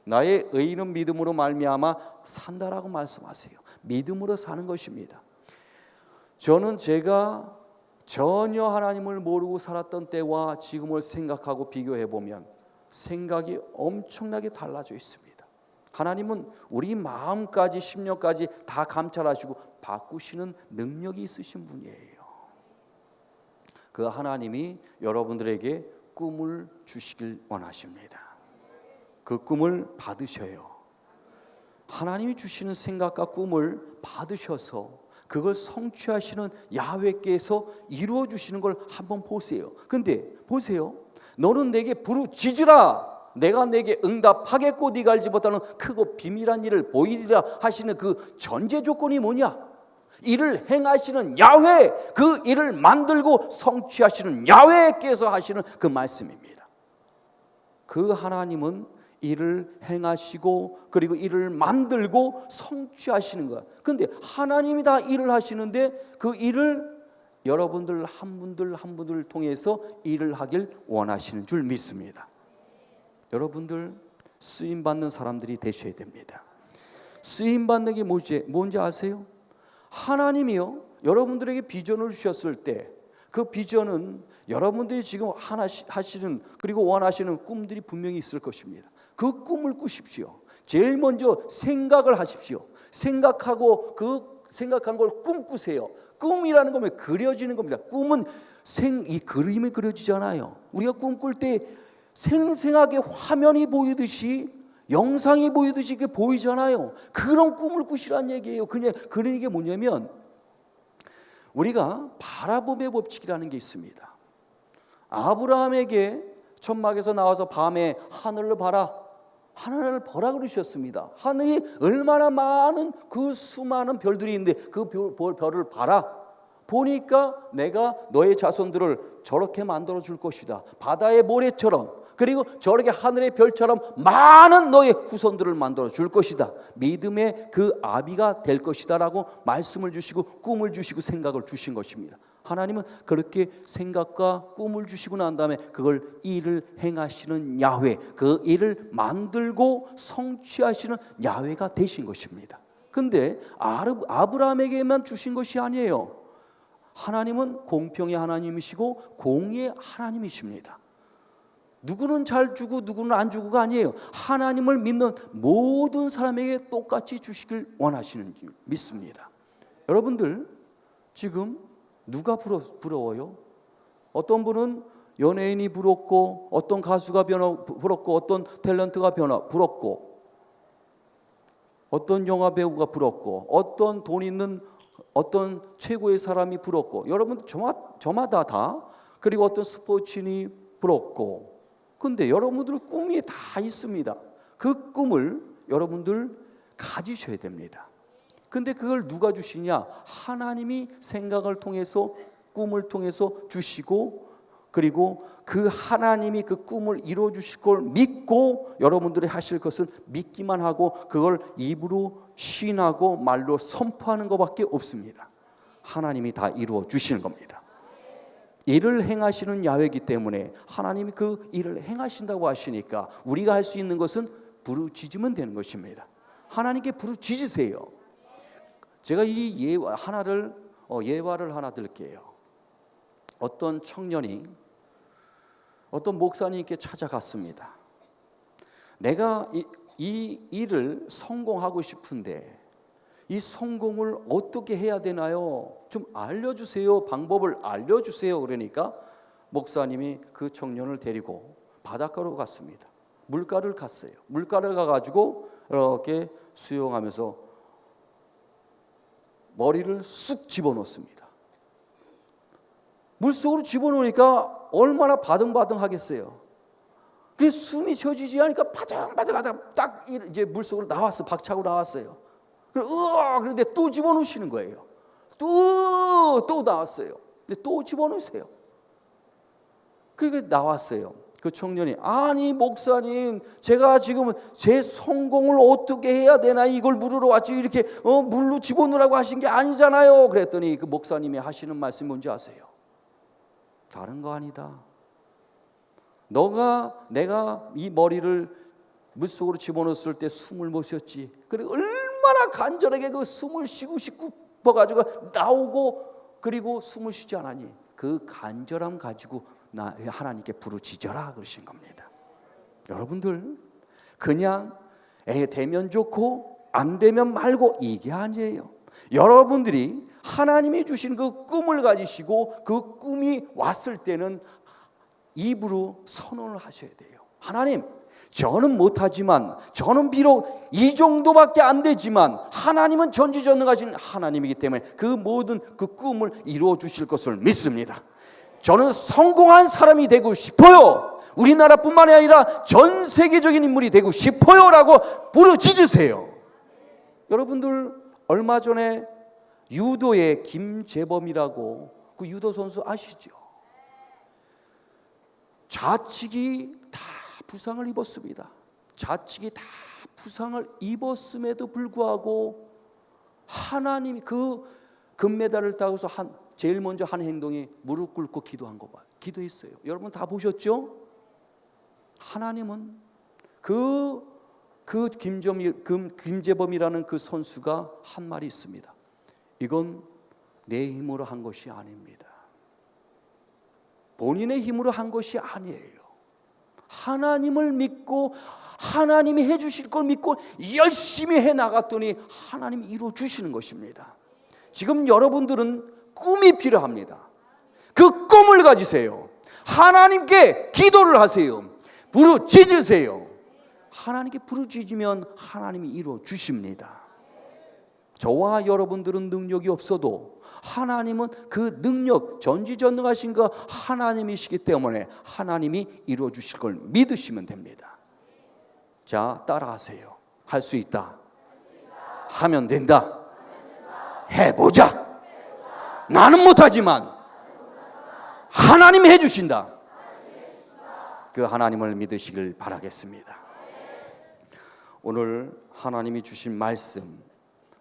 나의 의인은 믿음으로 말미암아 산다라고 말씀하세요. 믿음으로 사는 것입니다. 저는 제가 전혀 하나님을 모르고 살았던 때와 지금을 생각하고 비교해 보면 생각이 엄청나게 달라져 있습니다. 하나님은 우리 마음까지 심령까지 다 감찰하시고 바꾸시는 능력이 있으신 분이에요. 그 하나님이 여러분들에게 꿈을 주시길 원하십니다. 그 꿈을 받으셔요. 하나님이 주시는 생각과 꿈을 받으셔서 그걸 성취하시는 야훼께서 이루어 주시는 걸 한번 보세요. 근데 보세요. 너는 내게 부르짖으라. 내가 내게 응답하겠고 네가 알지 못하는 크고 비밀한 일을 보이리라 하시는 그 전제 조건이 뭐냐? 이를 행하시는 야훼, 그 일을 만들고 성취하시는 야훼께서 하시는 그 말씀입니다. 그 하나님은 일을 행하시고 그리고 일을 만들고 성취하시는 거야. 그런데 하나님이 다 일을 하시는데 그 일을 여러분들 한 분들 통해서 일을 하길 원하시는 줄 믿습니다. 여러분들 쓰임받는 사람들이 되셔야 됩니다. 쓰임받는 게 뭔지 아세요? 하나님이요, 여러분들에게 비전을 주셨을 때 그 비전은 여러분들이 지금 하시는 그리고 원하시는 꿈들이 분명히 있을 것입니다. 그 꿈을 꾸십시오. 제일 먼저 생각을 하십시오. 생각하고 그 생각한 걸 꿈꾸세요. 꿈이라는 거면 그려지는 겁니다. 꿈은 이 그림이 그려지잖아요. 우리가 꿈꿀 때 생생하게 화면이 보이듯이 영상이 보이듯이 이게 보이잖아요. 그런 꿈을 꾸시란 얘기예요. 그런 게 뭐냐면 우리가 바라봄의 법칙이라는 게 있습니다. 아브라함에게 천막에서 나와서 밤에 하늘을 봐라, 하늘을 보라 그러셨습니다. 하늘이 얼마나 많은 그 수많은 별들이 있는데 그 별을 봐라. 보니까 내가 너의 자손들을 저렇게 만들어 줄 것이다. 바다의 모래처럼, 그리고 저렇게 하늘의 별처럼 많은 너의 후손들을 만들어 줄 것이다. 믿음의 그 아비가 될 것이다 라고 말씀을 주시고 꿈을 주시고 생각을 주신 것입니다. 하나님은 그렇게 생각과 꿈을 주시고 난 다음에 그걸 일을 행하시는 야훼, 그 일을 만들고 성취하시는 야훼가 되신 것입니다. 근데 아브라함에게만 주신 것이 아니에요. 하나님은 공평의 하나님이시고 공의의 하나님이십니다. 누구는 잘 주고 누구는 안 주고가 아니에요. 하나님을 믿는 모든 사람에게 똑같이 주시길 원하시는 줄 믿습니다. 여러분들 지금 누가 부러워요? 어떤 분은 연예인이 부럽고, 어떤 가수가 부럽고, 어떤 탤런트가 부럽고, 어떤 영화 배우가 부럽고, 어떤 돈 있는 어떤 최고의 사람이 부럽고, 여러분 저마다 다, 그리고 어떤 스포츠인이 부럽고. 근데 여러분들 꿈이 다 있습니다. 그 꿈을 여러분들 가지셔야 됩니다. 근데 그걸 누가 주시냐? 하나님이 생각을 통해서 꿈을 통해서 주시고, 그리고 그 하나님이 그 꿈을 이루어 주실 걸 믿고 여러분들이 하실 것은 믿기만 하고 그걸 입으로 시인하고 말로 선포하는 것밖에 없습니다. 하나님이 다 이루어 주시는 겁니다. 일을 행하시는 야훼이기 때문에 하나님이 그 일을 행하신다고 하시니까 우리가 할 수 있는 것은 부르짖으면 되는 것입니다. 하나님께 부르짖으세요. 제가 이 예화를 하나 들게요. 어떤 청년이 어떤 목사님께 찾아갔습니다. 내가 이 일을 성공하고 싶은데 이 성공을 어떻게 해야 되나요? 좀 알려주세요. 방법을 알려주세요. 그러니까 목사님이 그 청년을 데리고 바닷가로 갔습니다. 물가를 갔어요. 물가를 가가지고 이렇게 수영하면서 머리를 쑥 집어넣습니다. 물속으로 집어넣으니까 얼마나 바등바등 하겠어요. 그래서 숨이 쉬어지지 않으니까 바등바등하다가 딱 이제 물속으로 나왔어. 박차고 나왔어요. 그런데 또 집어넣으시는 거예요. 또 나왔어요. 근데 또 집어넣으세요. 그게 나왔어요. 그 청년이, 아니 목사님, 제가 지금 제 성공을 어떻게 해야 되나 이걸 물으러 왔지, 이렇게 물로 집어넣으라고 하신 게 아니잖아요. 그랬더니 그 목사님이 하시는 말씀이 뭔지 아세요? 다른 거 아니다. 내가 이 머리를 물속으로 집어넣었을 때 숨을 못 쉬었지. 그리고 얼마나 간절하게 그 숨을 쉬고 싶어가지고 나오고, 그리고 숨을 쉬지 않았니? 그 간절함 가지고 나 하나님께 부르짖어라 그러신 겁니다. 여러분들 그냥 되면 좋고 안 되면 말고 이게 아니에요. 여러분들이 하나님이 주신 그 꿈을 가지시고 그 꿈이 왔을 때는 입으로 선언을 하셔야 돼요. 하나님, 저는 못하지만, 저는 비록 이 정도밖에 안 되지만 하나님은 전지전능하신 하나님이기 때문에 그 모든 그 꿈을 이루어 주실 것을 믿습니다. 저는 성공한 사람이 되고 싶어요. 우리나라뿐만이 아니라 전 세계적인 인물이 되고 싶어요라고 부르짖으세요. 여러분들 얼마 전에 유도의 김재범이라고 그 유도 선수 아시죠? 좌측이 다 부상을 입었습니다. 좌측이 다 부상을 입었음에도 불구하고 하나님이 그 금메달을 따고서 제일 먼저 한 행동이 무릎 꿇고 기도한 거 봐요. 기도했어요. 여러분 다 보셨죠? 하나님은 김재범이라는 그 선수가 한 말이 있습니다. 이건 내 힘으로 한 것이 아닙니다. 본인의 힘으로 한 것이 아니에요. 하나님을 믿고 하나님이 해주실 걸 믿고 열심히 해나갔더니 하나님이 이루어주시는 것입니다. 지금 여러분들은 꿈이 필요합니다. 그 꿈을 가지세요. 하나님께 기도를 하세요. 부르짖으세요. 하나님께 부르짖으면 하나님이 이루어주십니다. 저와 여러분들은 능력이 없어도 하나님은 그 능력, 전지전능하신 그 하나님이시기 때문에 하나님이 이루어주실 걸 믿으시면 됩니다. 자, 따라하세요. 할 수 있다. 하면 된다. 해보자. 나는 못하지만 하나님이 해주신다. 그 하나님을 믿으시길 바라겠습니다. 오늘 하나님이 주신 말씀,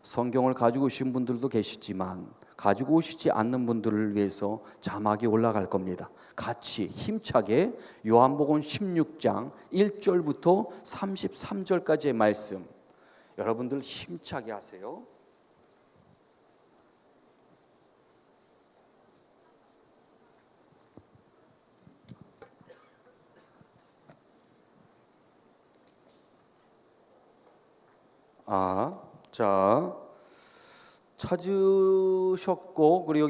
성경을 가지고 오신 분들도 계시지만 가지고 오시지 않는 분들을 위해서 자막이 올라갈 겁니다. 같이 힘차게 요한복음 16장 1절부터 33절까지의 말씀, 여러분들 힘차게 하세요. 자, 찾으셨고, 그리고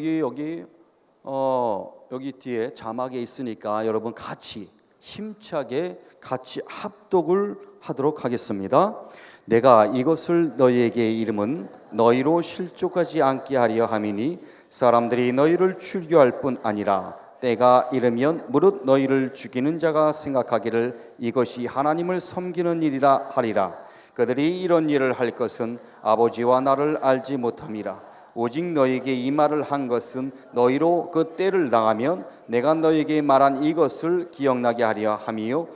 여기 뒤에 자막에 있으니까 여러분 같이 힘차게 같이 합독을 하도록 하겠습니다. 내가 이것을 너희에게 이름은 너희로 실족하지 않게 하려 함이니 사람들이 너희를 출교할 뿐 아니라 때가 이르면 무릇 너희를 죽이는 자가 생각하기를 이것이 하나님을 섬기는 일이라 하리라. 그들이 이런 일을 할 것은 아버지와 나를 알지 못함이라. 오직 너에게 이 말을 한 것은 너희로 그 때를 당하면 내가 너에게 말한 이것을 기억나게 하려 함이요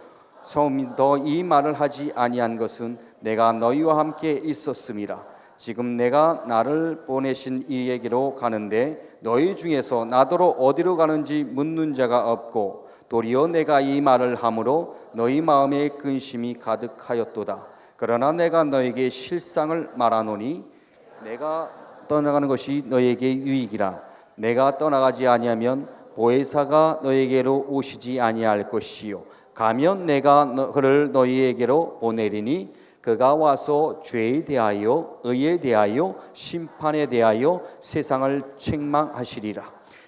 처음 더 이 말을 하지 아니한 것은 내가 너희와 함께 있었음이라. 지금 내가 나를 보내신 이에게로 가는데 너희 중에서 나더러 어디로 가는지 묻는 자가 없고 도리어 내가 이 말을 함으로 너희 마음에 근심이 가득하였도다. 그러나 내가 너에게 실상을 말하노니 내가 떠나가는 것이 너에게 유익이라. 내가 떠나가지 아니하면 보혜사가 너에게로 오시지 아니할 것이요 가면 내가 그를 너희에게로 보내리니 그가 와서 죄에 대하여 의에 대하여 심판에 대하여 세상을 책망하시리라.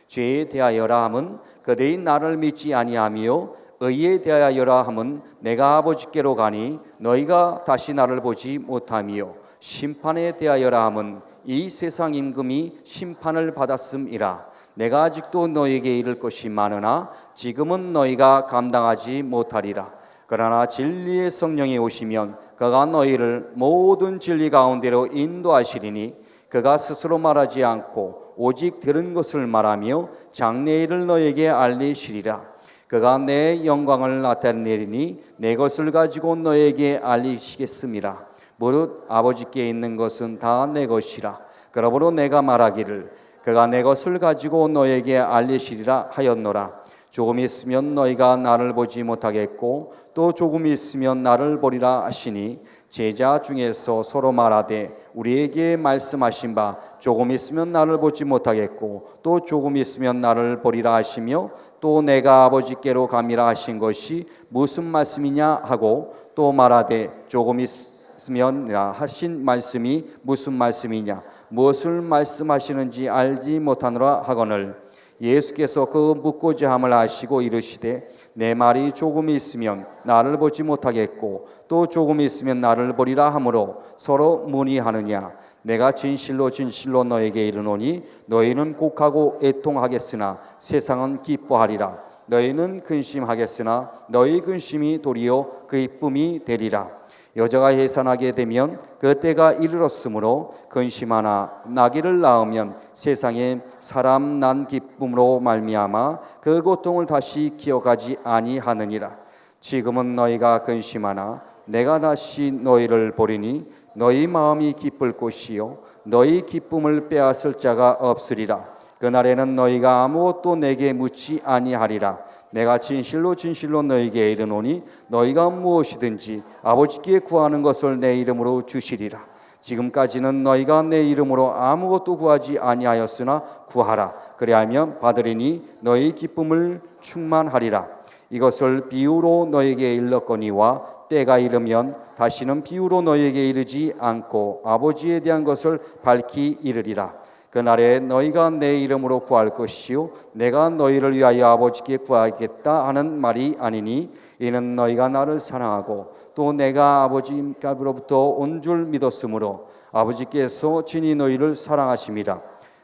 죄에 대하여라 함은 그들이 나를 믿지 아니하며 의에 대하여라 함은 내가 아버지께로 가니 너희가 다시 나를 보지 못하며 심판에 대하여라 함은 이 세상 임금이 심판을 받았음이라. 내가 아직도 너희에게 이를 것이 많으나 지금은 너희가 감당하지 못하리라. 그러나 진리의 성령이 오시면 그가 너희를 모든 진리 가운데로 인도하시리니 그가 스스로 말하지 않고 오직 들은 것을 말하며 장래일을 너희에게 알리시리라. 그가 내 영광을 나타내리니 내 것을 가지고 너에게 알리시겠음이라. 무릇 아버지께 있는 것은 다 내 것이라. 그러므로 내가 말하기를 그가 내 것을 가지고 너에게 알리시리라 하였노라. 조금 있으면 너희가 나를 보지 못하겠고 또 조금 있으면 나를 보리라 하시니 제자 중에서 서로 말하되 우리에게 말씀하신 바 조금 있으면 나를 보지 못하겠고 또 조금 있으면 나를 보리라 하시며 또 내가 아버지께로 감이라 하신 것이 무슨 말씀이냐 하고 또 말하되 조금 있으면 하신 말씀이 무슨 말씀이냐 무엇을 말씀하시는지 알지 못하노라 하거늘 예수께서 그 묻고자 함을 아시고 이르시되 내 말이 조금 있으면 나를 보지 못하겠고 또 조금 있으면 나를 보리라 하므로 서로 문의하느냐. 내가 진실로 진실로 너에게 이르노니 너희는 곡하고 애통하겠으나 세상은 기뻐하리라. 너희는 근심하겠으나 너희 근심이 도리어 그 기쁨이 되리라. 여자가 해산하게 되면 그 때가 이르렀으므로 근심하나 나귀를 낳으면 세상에 사람 난 기쁨으로 말미암아 그 고통을 다시 기억하지 아니하느니라. 지금은 너희가 근심하나 내가 다시 너희를 보리니 너희 마음이 기쁠 것이요 너희 기쁨을 빼앗을 자가 없으리라. 그날에는 너희가 아무것도 내게 묻지 아니하리라. 내가 진실로 진실로 너희에게 이르노니 너희가 무엇이든지 아버지께 구하는 것을 내 이름으로 주시리라. 지금까지는 너희가 내 이름으로 아무것도 구하지 아니하였으나 구하라. 그리하면 받으리니 너희 기쁨을 충만하리라. 이것을 비유로 너희에게 일렀거니와 때가 이르면 다시는 비유로 너희에게 이르지 않고 아버지에 대한 것을 밝히 이르리라. 그날에 너희가 내 이름으로 구할 것이요 내가 너희를 위하여 아버지께 구하겠다 하는 말이 아니니 이는 너희가 나를 사랑하고 또 내가 아버지께로부터 온 줄 믿었으므로 아버지께서 친히 너희를 사랑하심이라.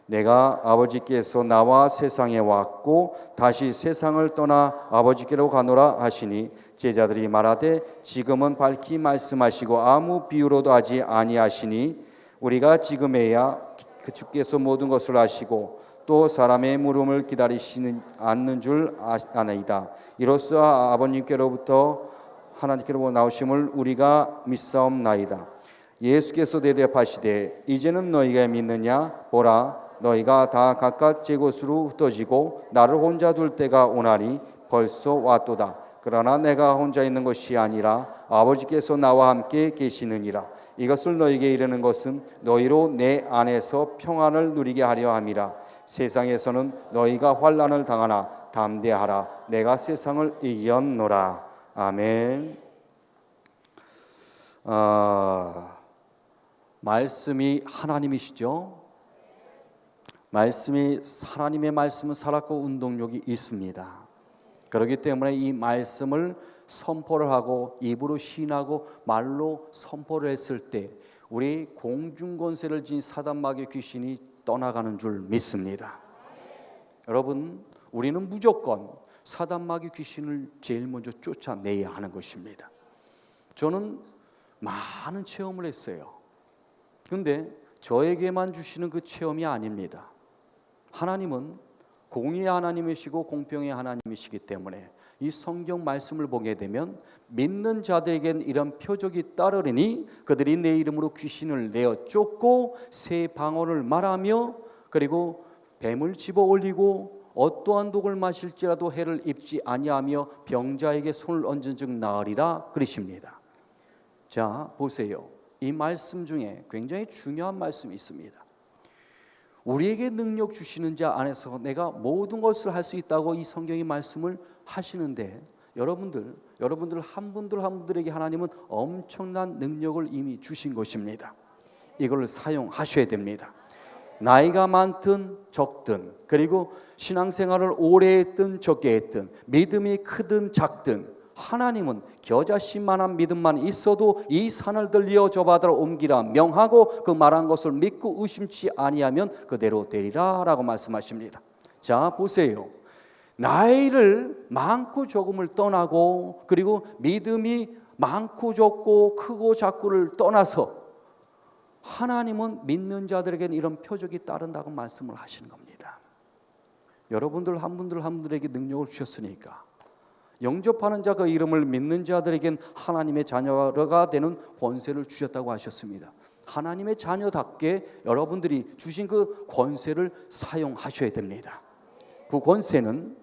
내가 아버지께서 나와 세상에 왔고 다시 세상을 떠나 아버지께로 가노라 하시니 제자들이 말하되 지금은 밝히 말씀하시고 아무 비유로도 하지 아니하시니 우리가 지금에야 그 주께서 모든 것을 아시고 또 사람의 물음을 기다리시는 않는 줄 아나이다. 이로써 아버님께로부터 하나님께로부터 나오심을 우리가 믿사옵나이다. 예수께서 대답하시되 이제는 너희가 믿느냐? 보라 너희가 다 각각 제 곳으로 흩어지고 나를 혼자 둘 때가 오나니 벌써 왔도다. 그러나 내가 혼자 있는 것이 아니라 아버지께서 나와 함께 계시느니라. 이것을 너희에게 이르는 것은 너희로 내 안에서 평안을 누리게 하려 함이라. 세상에서는 너희가 환난을 당하나 담대하라. 내가 세상을 이겼노라. 아멘. 말씀이 하나님이시죠. 하나님의 말씀은 살았고 운동력이 있습니다. 그렇기 때문에 이 말씀을 선포를 하고 입으로 시인하고 말로 선포를 했을 때 우리 공중권세를 지닌 사단 마귀 귀신이 떠나가는 줄 믿습니다. 여러분, 우리는 무조건 사단 마귀 귀신을 제일 먼저 쫓아내야 하는 것입니다. 저는 많은 체험을 했어요. 그런데 저에게만 주시는 그 체험이 아닙니다. 하나님은 공의의 하나님이시고 공평의 하나님이시기 때문에 이 성경 말씀을 보게 되면 믿는 자들에겐 이런 표적이 따르리니 그들이 내 이름으로 귀신을 내어 쫓고 새 방언을 말하며 그리고 뱀을 집어 올리고 어떠한 독을 마실지라도 해를 입지 아니하며 병자에게 손을 얹은 즉 나으리라 그러십니다. 자, 보세요. 이 말씀 중에 굉장히 중요한 말씀이 있습니다. 우리에게 능력 주시는 자 안에서 내가 모든 것을 할 수 있다고 이 성경의 말씀을 하시는데 여러분들 한 분들에게 하나님은 엄청난 능력을 이미 주신 것입니다. 이걸 사용하셔야 됩니다. 나이가 많든 적든 그리고 신앙생활을 오래 했든 적게 했든 믿음이 크든 작든 하나님은 겨자씨만한 믿음만 있어도 이 산을 들려 저 바다로 옮기라 명하고 그 말한 것을 믿고 의심치 아니하면 그대로 되리라 라고 말씀하십니다. 자, 보세요. 나이를 많고 적음을 떠나고 그리고 믿음이 많고 적고 크고 작고를 떠나서 하나님은 믿는 자들에게는 이런 표적이 따른다고 말씀을 하시는 겁니다. 여러분들 한 분들에게 능력을 주셨으니까 영접하는 자 그 이름을 믿는 자들에겐 하나님의 자녀가 되는 권세를 주셨다고 하셨습니다. 하나님의 자녀답게 여러분들이 주신 그 권세를 사용하셔야 됩니다. 그 권세는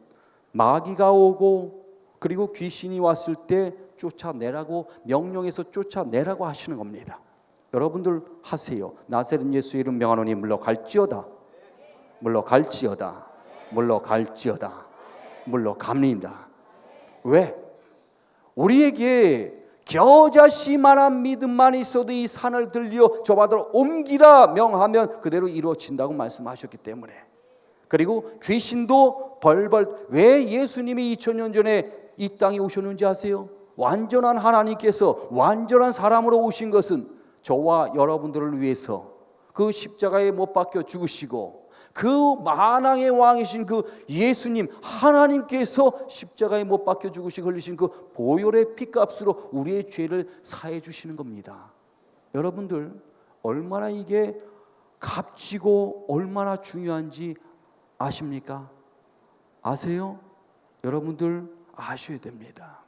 마귀가 오고 그리고 귀신이 왔을 때 쫓아내라고 명령해서 쫓아내라고 하시는 겁니다. 여러분들 하세요. 나사렛 예수 이름 명하노니 물러갈지어다. 물러갈지어다. 물러갈지어다. 물러갑니다. 왜? 우리에게 겨자씨만한 믿음만 있어도 이 산을 들려 저 바다로 옮기라 명하면 그대로 이루어진다고 말씀하셨기 때문에 그리고 귀신도 벌벌 왜 예수님이 2000년 전에 이 땅에 오셨는지 아세요? 완전한 하나님께서 완전한 사람으로 오신 것은 저와 여러분들을 위해서 그 십자가에 못 박혀 죽으시고 그 만왕의 왕이신 그 예수님 하나님께서 십자가에 못 박혀 죽으시고 흘리신 그 보혈의 피값으로 우리의 죄를 사해 주시는 겁니다. 여러분들 얼마나 이게 값지고 얼마나 중요한지 아십니까? 아세요? 여러분들 아셔야 됩니다.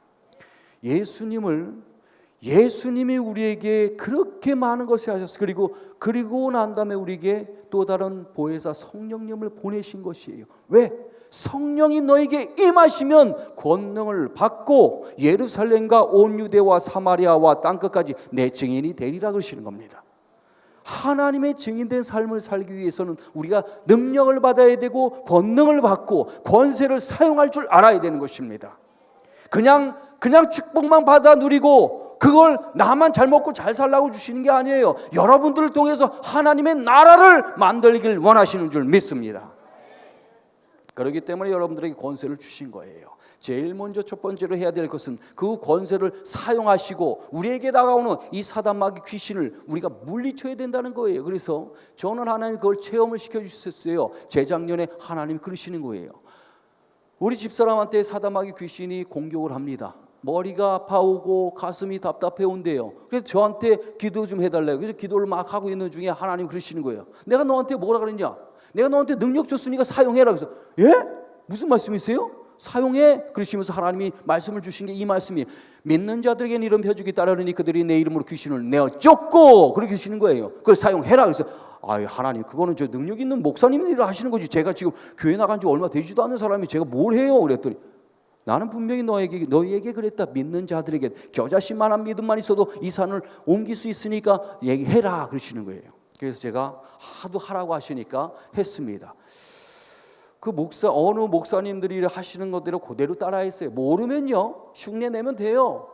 예수님이 우리에게 그렇게 많은 것을 하셨어요. 그리고 난 다음에 우리에게 또 다른 보혜사 성령님을 보내신 것이에요. 왜? 성령이 너에게 임하시면 권능을 받고 예루살렘과 온 유대와 사마리아와 땅끝까지 내 증인이 되리라 그러시는 겁니다. 하나님의 증인된 삶을 살기 위해서는 우리가 능력을 받아야 되고 권능을 받고 권세를 사용할 줄 알아야 되는 것입니다. 그냥 축복만 받아 누리고 그걸 나만 잘 먹고 잘 살라고 주시는 게 아니에요. 여러분들을 통해서 하나님의 나라를 만들길 원하시는 줄 믿습니다. 그렇기 때문에 여러분들에게 권세를 주신 거예요. 제일 먼저 첫 번째로 해야 될 것은 그 권세를 사용하시고 우리에게 다가오는 이 사단마귀 귀신을 우리가 물리쳐야 된다는 거예요. 그래서 저는 하나님 그걸 체험을 시켜주셨어요. 재작년에 하나님 그러시는 거예요. 우리 집사람한테 사단마귀 귀신이 공격을 합니다. 머리가 아파오고 가슴이 답답해 온대요. 그래서 저한테 기도 좀 해달래요. 그래서 기도를 막 하고 있는 중에 하나님 그러시는 거예요. 내가 너한테 뭐라 그랬냐? 내가 너한테 능력 줬으니까 사용해라. 그래서 예? 무슨 말씀이세요? 사용해. 그러시면서 하나님이 말씀을 주신 게 이 말씀이에요. 믿는 자들에게는 이런 표적이 따르니 그들이 내 이름으로 귀신을 내어 쫓고 그렇게 하시는 거예요. 그걸 사용해라. 그래서 하나님 그거는 저 능력 있는 목사님들이 하시는 거지. 제가 지금 교회 나간 지 얼마 되지도 않은 사람이 제가 뭘 해요? 그랬더니 나는 분명히 너희에게 그랬다. 믿는 자들에게 겨자씨만한 믿음만 있어도 이 산을 옮길 수 있으니까 얘기해라 그러시는 거예요. 그래서 제가 하도 하라고 하시니까 했습니다. 그 어느 목사님들이 하시는 것대로 그대로 따라했어요. 모르면요 흉내 내면 돼요.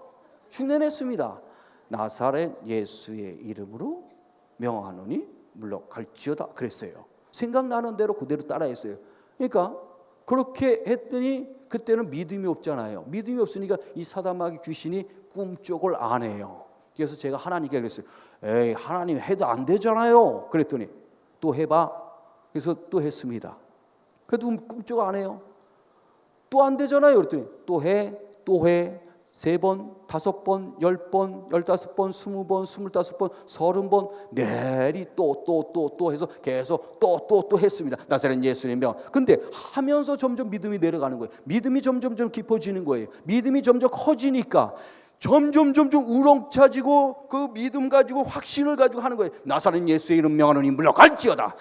흉내 냈습니다. 나사렛 예수의 이름으로 명하노니 물러갈지어다 그랬어요. 생각나는 대로 그대로 따라했어요. 그러니까 그렇게 했더니 그때는 믿음이 없잖아요. 믿음이 없으니까 이 사단마귀 귀신이 꿈쩍을 안 해요. 그래서 제가 하나님께 그랬어요. 에이 하나님 해도 안 되잖아요. 그랬더니 또 해봐. 그래서 또 했습니다. 그래도 꿈쩍 안 해요. 또 안 되잖아요. 그랬더니 또 해. 3번, 5번, 10번, 15번, 20번, 25번, 30번 내리 또 해서 계속 또 했습니다. 나사렛 예수님 명. 근데 하면서 점점 믿음이 내려가는 거예요. 믿음이 점점 깊어지는 거예요. 믿음이 점점 커지니까 점점 우렁차지고 그 믿음 가지고 확신을 가지고 하는 거예요. 나사렛 예수의 이름 명하노니 물러갈지어다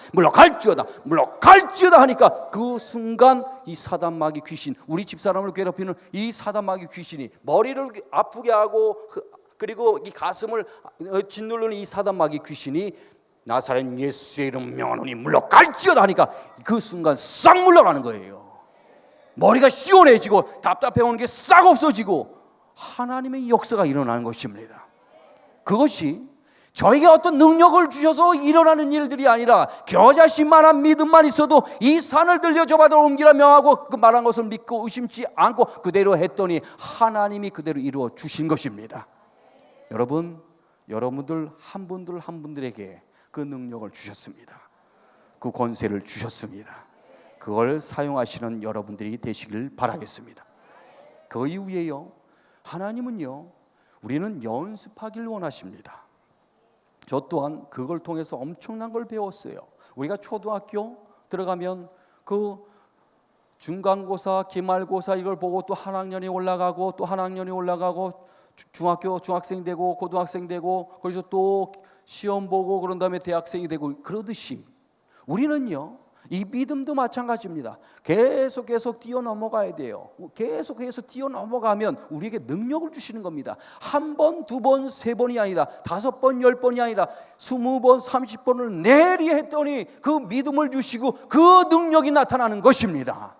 하니까 그 순간 이 사단마귀 귀신, 우리 집사람을 괴롭히는 이 사단마귀 귀신이 머리를 아프게 하고 그리고 이 가슴을 짓누르는 이 사단마귀 귀신이 나사렛 예수의 이름 명하노니 물러갈지어다 하니까 그 순간 싹 물러가는 거예요. 머리가 시원해지고 답답해오는 게 싹 없어지고 하나님의 역사가 일어나는 것입니다. 그것이 저에게 어떤 능력을 주셔서 일어나는 일들이 아니라 겨자씨만한 믿음만 있어도 이 산을 들려 저 바다로 옮기라 명하고 그 말한 것을 믿고 의심치 않고 그대로 했더니 하나님이 그대로 이루어 주신 것입니다. 여러분들 한 분들에게 그 능력을 주셨습니다. 그 권세를 주셨습니다. 그걸 사용하시는 여러분들이 되시길 바라겠습니다. 그 이후에요 하나님은요 우리는 연습하길 원하십니다. 저 또한 그걸 통해서 엄청난 걸 배웠어요. 우리가 초등학교 들어가면 그 중간고사, 기말고사 이걸 보고 또 한 학년이 올라가고 또 한 학년이 올라가고 중학생 되고 고등학생 되고 그래서 또 시험 보고 그런 다음에 대학생이 되고 그러듯이 우리는요 이 믿음도 마찬가지입니다. 계속 뛰어넘어가야 돼요. 계속 뛰어넘어가면 우리에게 능력을 주시는 겁니다. 1번, 2번, 3번이 아니라 5번, 10번이 아니라 20번, 30번을 내리 했더니 그 믿음을 주시고 그 능력이 나타나는 것입니다.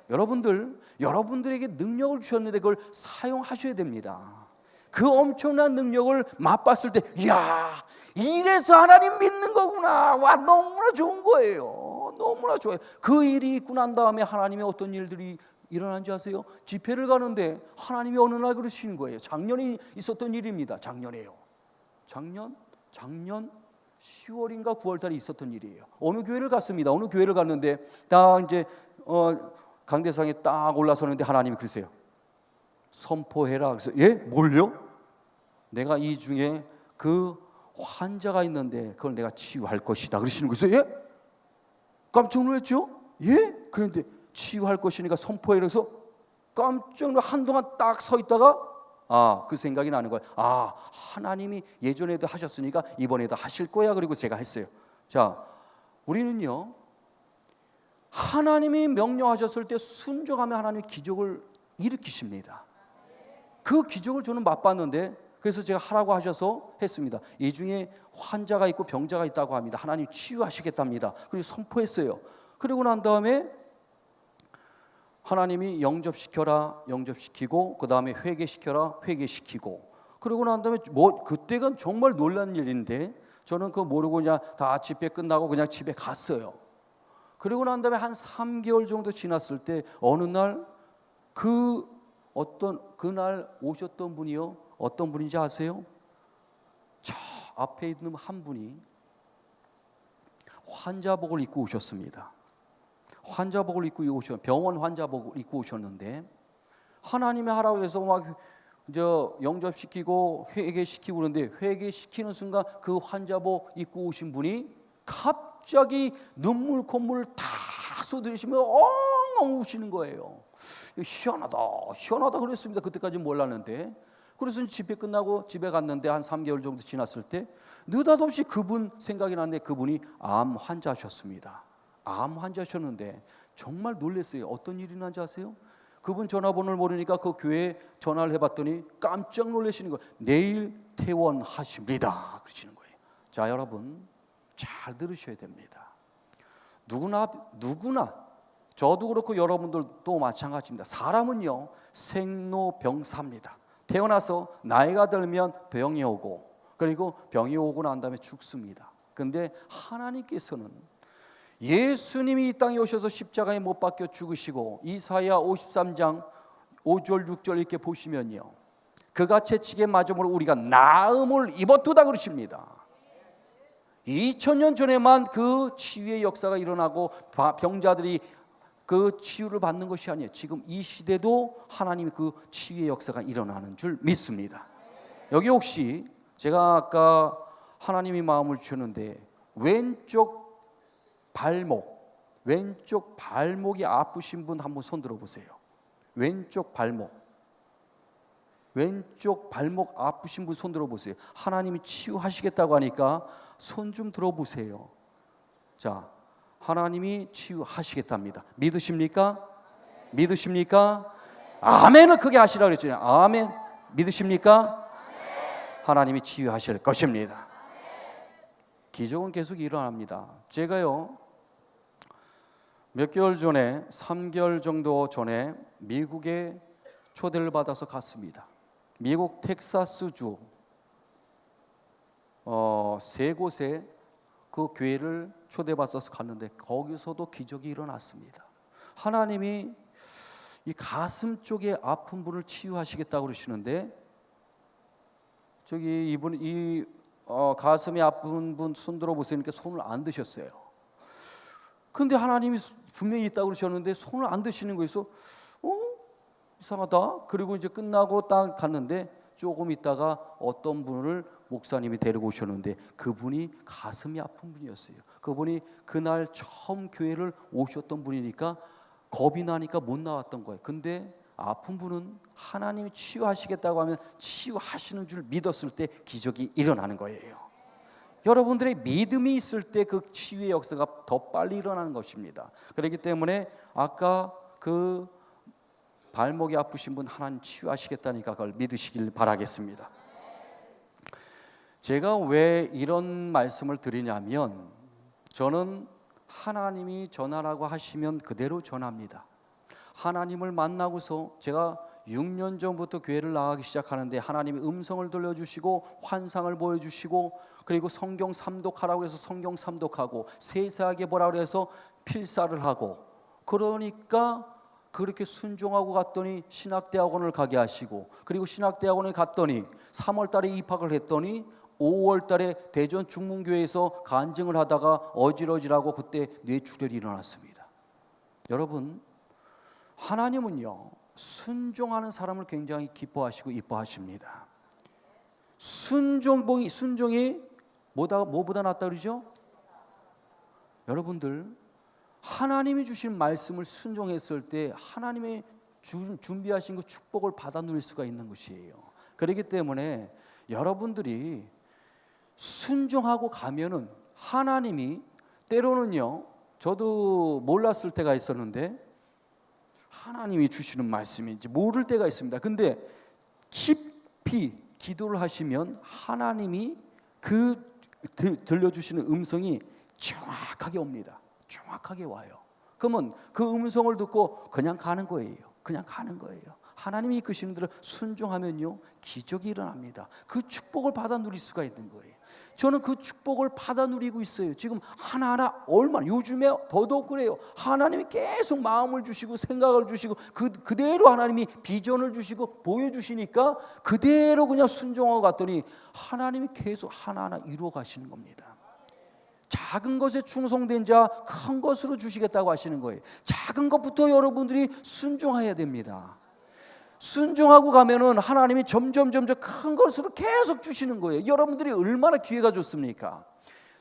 여러분들에게 능력을 주셨는데 그걸 사용하셔야 됩니다. 그 엄청난 능력을 맛봤을 때 이야 이래서 하나님 믿는 거구나. 와 너무나 좋은 거예요. 너무나 좋아요. 그 일이 있고 난 다음에 하나님의 어떤 일들이 일어난지 아세요? 집회를 가는데 하나님이 어느 날 그러시는 거예요. 작년에 있었던 일입니다. 작년 10월인가 9월 달에 있었던 일이에요. 어느 교회를 갔습니다. 어느 교회를 갔는데 딱 이제 강대상에 딱 올라서는데 하나님이 그러세요. 선포해라. 그래서 예? 뭘요? 내가 이 중에 그 환자가 있는데 그걸 내가 치유할 것이다. 그러시는 거예요. 예? 깜짝 놀랐죠? 예? 그런데 치유할 것이니까 선포해. 그래서 깜짝 놀라 한동안 딱 서 있다가 그 생각이 나는 거예요. 하나님이 예전에도 하셨으니까 이번에도 하실 거야. 그리고 제가 했어요. 자, 우리는요, 하나님이 명령하셨을 때 순종하면 하나님이 기적을 일으키십니다. 그 기적을 저는 맛봤는데, 그래서 제가 하라고 하셔서 했습니다. 이 중에 환자가 있고 병자가 있다고 합니다. 하나님 치유하시겠답니다. 그리고 선포했어요. 그리고 난 다음에 하나님이 영접시켜라, 영접시키고, 그 다음에 회개시켜라, 회개시키고, 그리고 난 다음에 그때가 정말 놀란 일인데, 저는 그거 모르고 그냥 다 집회 끝나고 그냥 집에 갔어요. 그리고 난 다음에 한 3개월 정도 지났을 때 어느 날 그날 오셨던 분이요, 어떤 분인지 아세요? 저 앞에 있는 한 분이 환자복을 입고 오셨습니다. 환자복을 입고 오셨, 병원 환자복을 입고 오셨는데, 하나님이 하라고 해서 막 영접시키고 회개시키고 그러는데, 회개시키는 순간 그 환자복 입고 오신 분이 갑자기 눈물 콧물 다 쏟으시며 엉엉 우시는 거예요. 희한하다 그랬습니다. 그때까지는 몰랐는데. 그래서 집회 끝나고 집에 갔는데 한 3개월 정도 지났을 때 느닷없이 그분 생각이 났는데, 그분이 암 환자셨습니다. 암 환자셨는데 정말 놀랐어요. 어떤 일이 난지 아세요? 그분 전화번호를 모르니까 그 교회에 전화를 해봤더니 깜짝 놀라시는 거예요. 내일 퇴원하십니다. 그러시는 거예요. 자, 여러분 잘 들으셔야 됩니다. 누구나 저도 그렇고 여러분들도 마찬가지입니다. 사람은요, 생로병사입니다. 태어나서 나이가 들면 병이 오고, 그리고 병이 오고 난 다음에 죽습니다. 그런데 하나님께서는 예수님이 이 땅에 오셔서 십자가에 못 박혀 죽으시고, 이사야 53장 5절 6절 이렇게 보시면요, 그가 채찍에 맞음으로 우리가 나음을 입었도다 그러십니다. 2000년 전에만 그 치유의 역사가 일어나고 병자들이 그 치유를 받는 것이 아니에요. 지금 이 시대도 하나님이 그 치유의 역사가 일어나는 줄 믿습니다. 여기 혹시 제가 아까 하나님이 마음을 주셨는데 왼쪽 발목이 아프신 분 한번 손 들어보세요. 왼쪽 발목 아프신 분 손 들어보세요. 하나님이 치유하시겠다고 하니까 손 좀 들어보세요. 자, 하나님이 치유하시겠답니다. 믿으십니까? 믿으십니까? 아멘을 크게 하시라고 그랬잖아요. 아멘. 믿으십니까? 하나님이 치유하실 것입니다. 기적은 계속 일어납니다. 제가요, 몇 개월 전에, 3개월 정도 전에 미국에 초대를 받아서 갔습니다. 미국 텍사스주 세 곳에 그 교회를 초대받아서 갔는데 거기서도 기적이 일어났습니다. 하나님이 이 가슴 쪽에 아픈 분을 치유하시겠다고 그러시는데, 저기 이분 가슴이 아픈 분 손 들어보세요. 그러니까 손을 안 드셨어요. 근데 하나님이 분명히 있다고 그러셨는데 손을 안 드시는 거에서 이상하다. 그리고 이제 끝나고 딱 갔는데 조금 있다가 어떤 분을 목사님이 데리고 오셨는데 그분이 가슴이 아픈 분이었어요. 그분이 그날 처음 교회를 오셨던 분이니까 겁이 나니까 못 나왔던 거예요. 근데 아픈 분은 하나님이 치유하시겠다고 하면 치유하시는 줄 믿었을 때 기적이 일어나는 거예요. 여러분들의 믿음이 있을 때 그 치유의 역사가 더 빨리 일어나는 것입니다. 그렇기 때문에 아까 그 발목이 아프신 분 하나님 치유하시겠다니까 그걸 믿으시길 바라겠습니다. 제가 왜 이런 말씀을 드리냐면, 저는 하나님이 전하라고 하시면 그대로 전합니다. 하나님을 만나고서 제가 6년 전부터 교회를 나가기 시작하는데 하나님이 음성을 들려주시고 환상을 보여주시고, 그리고 성경 삼독하라고 해서 성경 삼독하고, 세세하게 보라고 해서 필사를 하고, 그러니까 그렇게 순종하고 갔더니 신학대학원을 가게 하시고, 그리고 신학대학원에 갔더니 3월 달에 입학을 했더니 5월 달에 대전 중문교회에서 간증을 하다가 어질어질하고 그때 뇌출혈이 일어났습니다. 여러분, 하나님은요, 순종하는 사람을 굉장히 기뻐하시고 이뻐하십니다. 순종이 뭐보다 낫다 그러죠? 여러분들, 하나님이 주신 말씀을 순종했을 때 하나님의 준비하신 그 축복을 받아 누릴 수가 있는 것이에요. 그렇기 때문에 여러분들이 순종하고 가면은 하나님이 때로는요, 저도 몰랐을 때가 있었는데 하나님이 주시는 말씀인지 모를 때가 있습니다. 근데 깊이 기도를 하시면 하나님이 들려주시는 음성이 정확하게 옵니다. 정확하게 와요. 그러면 그 음성을 듣고 그냥 가는 거예요. 그냥 가는 거예요. 하나님이 이끄시는 대로 순종하면요, 기적이 일어납니다. 그 축복을 받아 누릴 수가 있는 거예요. 저는 그 축복을 받아 누리고 있어요. 지금 하나하나 얼마나, 요즘에 더더욱 그래요. 하나님이 계속 마음을 주시고 생각을 주시고 그대로 하나님이 비전을 주시고 보여주시니까 그대로 그냥 순종하고 갔더니 하나님이 계속 하나하나 이루어 가시는 겁니다. 작은 것에 충성된 자 큰 것으로 주시겠다고 하시는 거예요. 작은 것부터 여러분들이 순종해야 됩니다. 순종하고 가면은 하나님이 점점 큰 것으로 계속 주시는 거예요. 여러분들이 얼마나 기회가 좋습니까?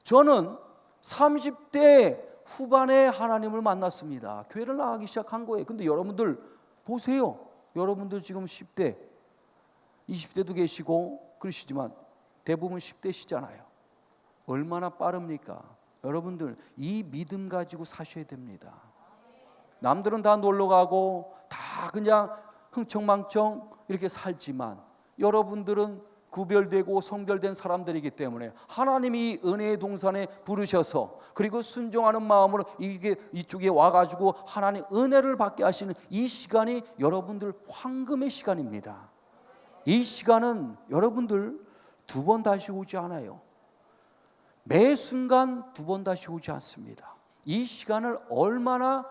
저는 30대 후반에 하나님을 만났습니다. 교회를 나가기 시작한 거예요. 근데 여러분들 보세요. 여러분들 지금 10대, 20대도 계시고 그러시지만 대부분 10대시잖아요. 얼마나 빠릅니까? 여러분들 이 믿음 가지고 사셔야 됩니다. 남들은 다 놀러 가고 다 그냥 흥청망청 이렇게 살지만 여러분들은 구별되고 성별된 사람들이기 때문에 하나님이 은혜의 동산에 부르셔서 그리고 순종하는 마음으로 이쪽에 와가지고 하나님 은혜를 받게 하시는 이 시간이 여러분들 황금의 시간입니다. 이 시간은 여러분들 두 번 다시 오지 않아요. 매 순간 두 번 다시 오지 않습니다. 이 시간을 얼마나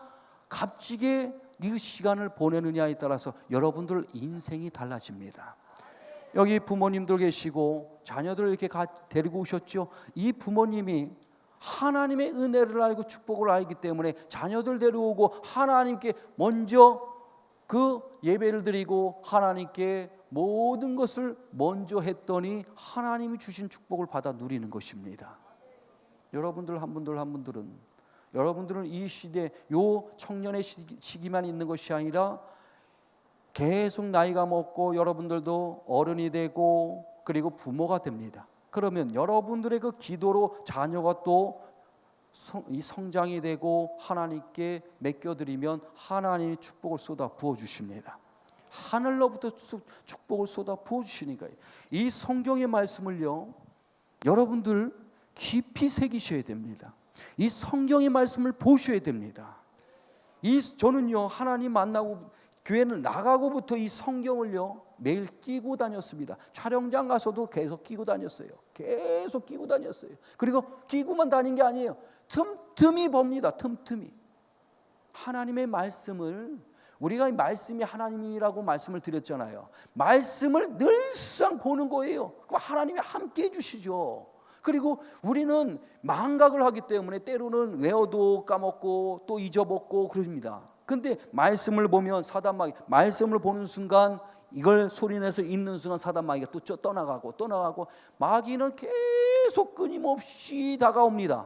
값지게 이 시간을 보내느냐에 따라서 여러분들 인생이 달라집니다. 여기 부모님들 계시고 자녀들 이렇게 데리고 오셨죠. 이 부모님이 하나님의 은혜를 알고 축복을 알기 때문에 자녀들 데려오고 하나님께 먼저 그 예배를 드리고 하나님께 모든 것을 먼저 했더니 하나님이 주신 축복을 받아 누리는 것입니다. 여러분들 한 분들은 여러분들은 이 시대, 요 청년의 시기만 있는 것이 아니라 계속 나이가 먹고 여러분들도 어른이 되고 그리고 부모가 됩니다. 그러면 여러분들의 그 기도로 자녀가 또 성장이 되고 하나님께 맡겨드리면 하나님이 축복을 쏟아 부어주십니다. 하늘로부터 축복을 쏟아 부어주시니까 이 성경의 말씀을요, 여러분들 깊이 새기셔야 됩니다. 이 성경의 말씀을 보셔야 됩니다. 저는요, 하나님 만나고 교회는 나가고부터 이 성경을요 매일 끼고 다녔습니다. 촬영장 가서도 계속 끼고 다녔어요. 계속 끼고 다녔어요. 그리고 끼고만 다닌 게 아니에요. 틈틈이 봅니다. 틈틈이 하나님의 말씀을, 우리가 말씀이 하나님이라고 말씀을 드렸잖아요. 말씀을 늘상 보는 거예요. 그럼 하나님이 함께 해주시죠. 그리고 우리는 망각을 하기 때문에 때로는 외워도 까먹고 또 잊어먹고 그럽니다. 근데 말씀을 보면 사단마귀, 말씀을 보는 순간 이걸 소리내서 읽는 순간 사단마귀가 또 떠나가고 마귀는 계속 끊임없이 다가옵니다.